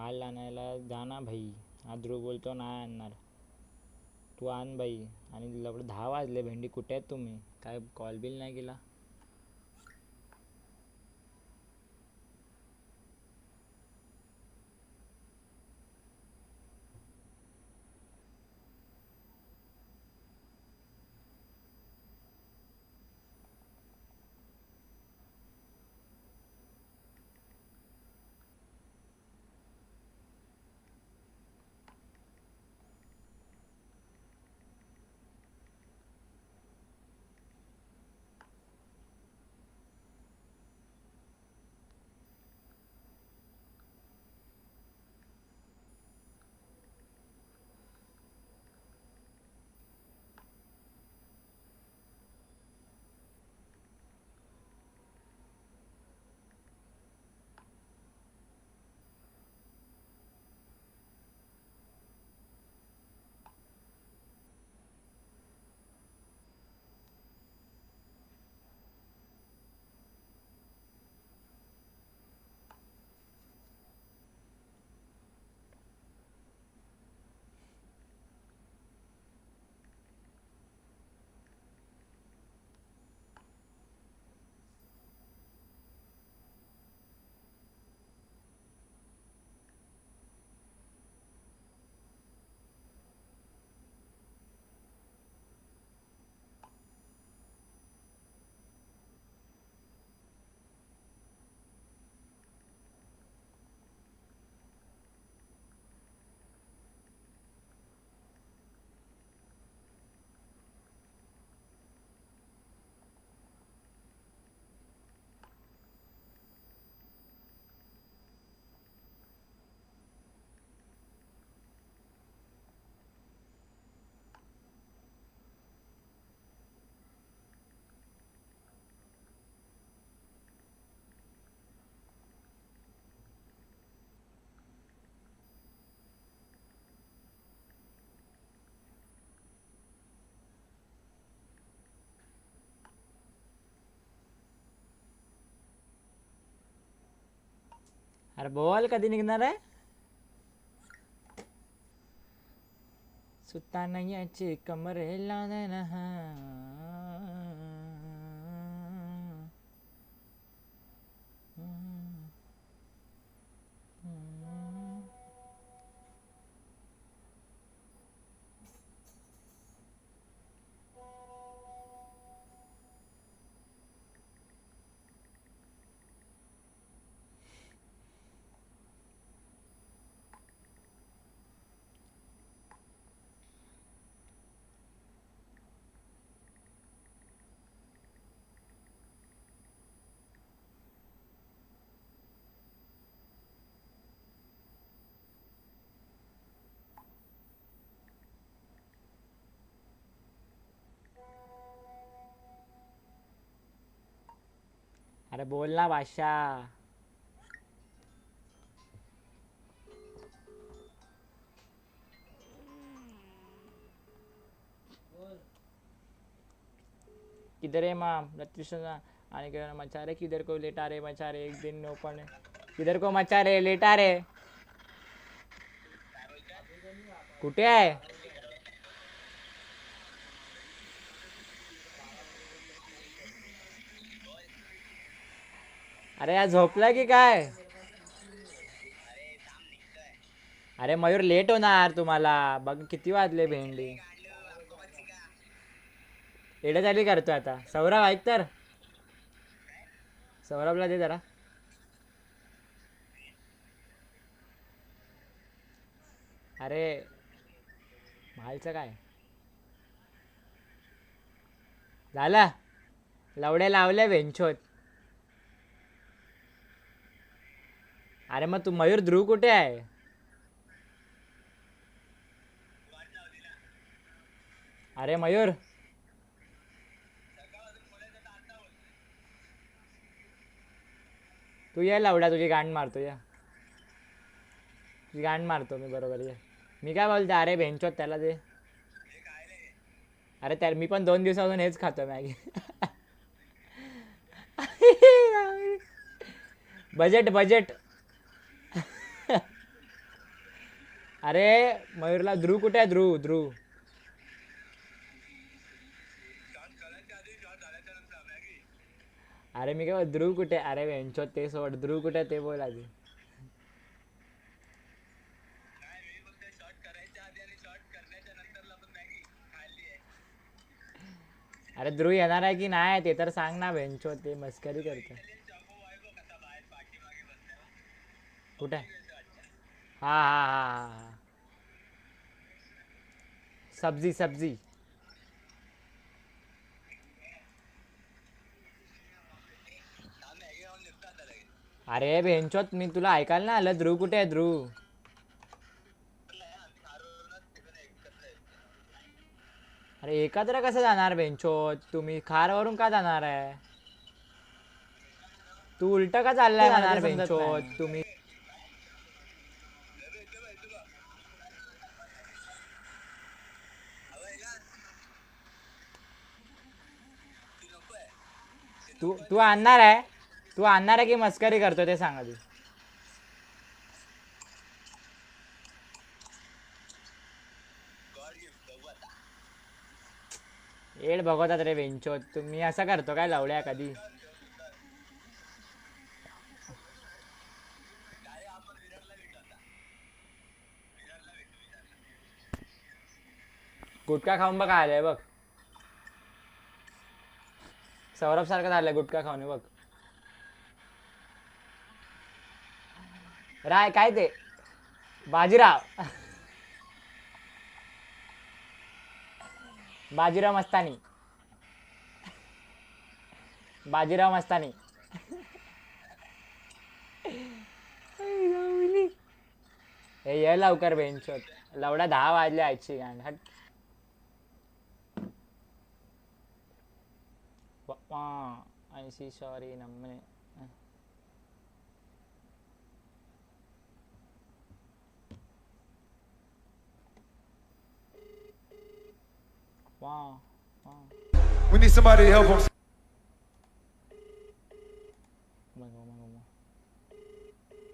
माल आणायला जा ना भाई. हा ध्रुव बोलतो नाही आणणार. तू आण बाई. आणि लवकर 10 वाजले. भेंडी कुठे आहेत तुम्ही? काय कॉल बिल नाही केला? अरे बोल कधी निघणार आहे? सुताना याची कमर लावणार. अरे बोल ना बादशा. किधर है माँ रत्ना आने के मचा रहे. किधर को लेटा रहे मचा रहे. एक दिन ओपन है. किधर को मचा रहे लेटा रहे. कुठे आहे? अरे यार झोपला की काय? अरे मयूर लेट होणार तुम्हाला. बघ किती वाजले. भेंडी एवढ्या चाली करतोय आता. सौरभ ऐक तर. सौरभला दे जरा. अरे मालचं काय झालं? लवड्या लावल्या बेंचोत. अरे मग तू मयूर ध्रुव कुठे आहे? अरे मयूर तू ये लवड्या. तुझी गांड मारतो या. तुझी गांड मारतो मी बरोबर. ये मी काय बोलते. अरे बेंचोत त्याला दे. अरे त्या मी पण 2 दिवसापासून हेच खातो मॅगी. Budget budget. अरे मयूरला ध्रुव कुठे आहे? ध्रुव अरे मी काय ध्रुव कुठे? अरे वेंचो ते सोड, ध्रुव कुठे ते बोल आधी. अरे ध्रुव येणार आहे की नाही ते तर सांग ना. वेंचो ते मस्करी करतो. कुठे? हा सब्जी. अरे बेंचोत मी तुला ऐकायला ना आलं. ध्रुव कुठे आहे? ध्रुव अरे एकत्र कसं जाणार बेंचोत? तुम्ही खारवरून का जाणार आहे? तू उलट का चाललाय जाणार बेंचोत तुम्ही? तू आणणार आहे? तू आणणार आहे की मस्करी करतो ते सांग आधी. येड बघतात रे वेंचोत. तुम्ही असं करतो काय लवड्या कधी? गुटखा खाऊन बघ आलाय बघ. सौरभ सारखं झालंय गुटखा खाऊन बघ. राय काय ते? बाजीराव मस्तानी. हे ये लवकर बेंचोत. लवडा 10 वाजले आजची गाण. हट. I see sorry नम्मे. Wow. We need somebody to help him.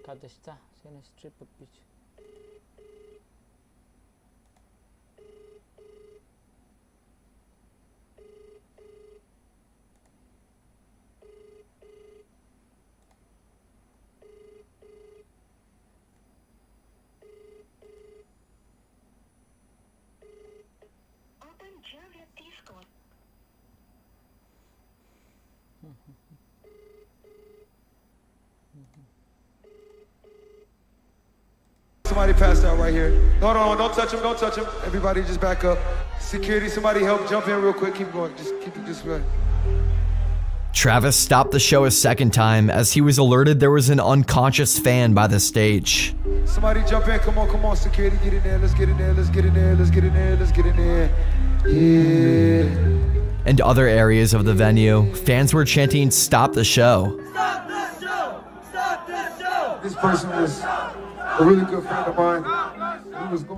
Cadê está? Sendo strip bitch. Somebody passed out right here. Hold on, don't touch him. Everybody just back up. Security, somebody help jump in real quick. Keep going. Just keep it this way. Travis stopped the show a second time as he was alerted there was an unconscious fan by the stage. Somebody jump in. Come on, security, get in there. Let's get in there. Yeah. In other areas of the venue, fans were chanting, "Stop the show." Stop the show! This person was a really good friend of mine.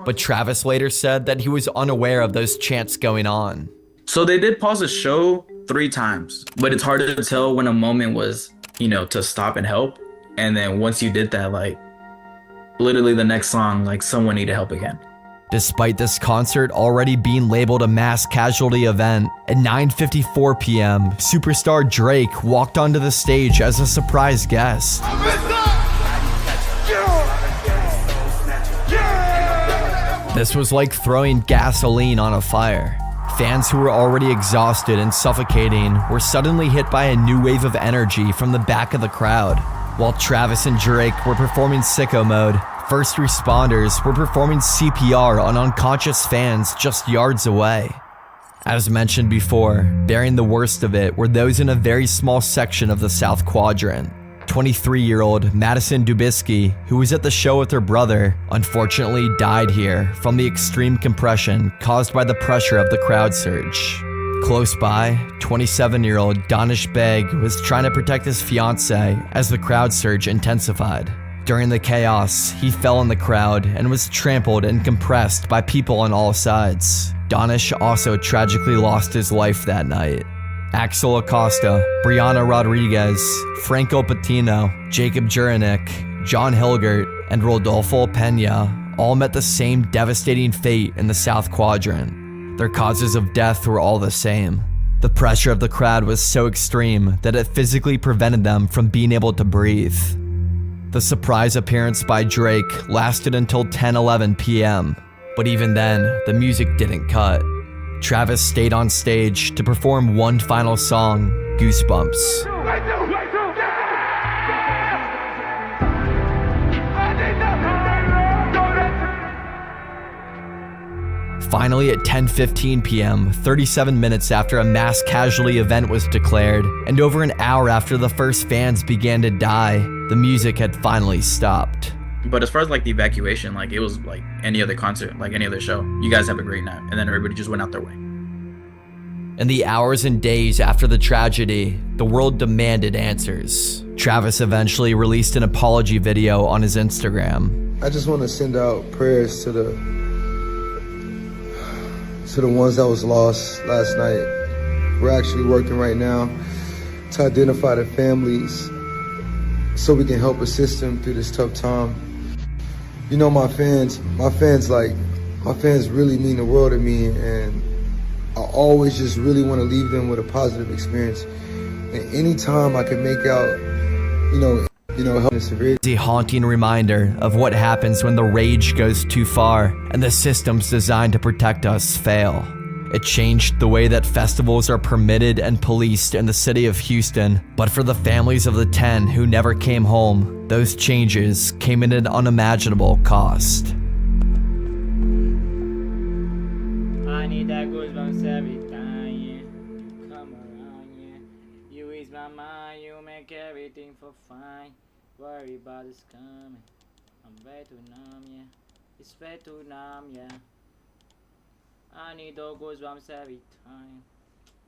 But Travis later said that he was unaware of those chants going on. So they did pause the show 3 times, but it's hard to tell when a moment was, to stop and help. And then once you did that, like, literally the next song, like, someone needed help again. Despite this concert already being labeled a mass casualty event, at 9:54 p.m., superstar Drake walked onto the stage as a surprise guest. This was like throwing gasoline on a fire. Fans who were already exhausted and suffocating were suddenly hit by a new wave of energy from the back of the crowd. While Travis and Drake were performing sicko mode, first responders were performing CPR on unconscious fans just yards away. As mentioned before, bearing the worst of it were those in a very small section of the South Quadrant. 23-year-old Madison Dubisky, who was at the show with her brother, unfortunately died here from the extreme compression caused by the pressure of the crowd surge. Close by, 27-year-old Danish Beg was trying to protect his fiancée as the crowd surge intensified. During the chaos, he fell in the crowd and was trampled and compressed by people on all sides. Danish also tragically lost his life that night. Axel Acosta, Brianna Rodriguez, Franco Patino, Jacob Juranic, John Hilgert, and Rodolfo Pena all met the same devastating fate in the South Quadrant. Their causes of death were all the same. The pressure of the crowd was so extreme that it physically prevented them from being able to breathe. The surprise appearance by Drake lasted until 10:11 p.m., but even then, the music didn't cut. Travis stayed on stage to perform one final song, Goosebumps. Finally, at 10:15 p.m., 37 minutes after a mass casualty event was declared, and over an hour after the first fans began to die, the music had finally stopped. But as far as like the evacuation, like it was like any other concert, like any other show. You guys have a great night. And then everybody just went out their way. In the hours and days after the tragedy, the world demanded answers. Travis eventually released an apology video on his Instagram. I just want to send out prayers to the ones that was lost last night. We're actually working right now to identify the families so we can help assist them through this tough time. You know, my fans really mean the world to me, and I always just really want to leave them with a positive experience. And anytime I can make out, help the severity. It's a haunting reminder of what happens when the rage goes too far and the systems designed to protect us fail. It changed the way that festivals are permitted and policed in the city of Houston, but for the families of the 10 who never came home, those changes came at an unimaginable cost. I need that goosebumps every time, yeah. You come around, yeah. You ease my mind, you make everything feel fine. Worry about it's coming. I'm way too numb, yeah. It's way too numb, yeah. I need those goosebumps every time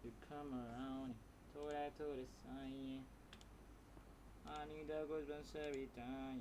you come around. To the sun, yeah. I need those goosebumps every time.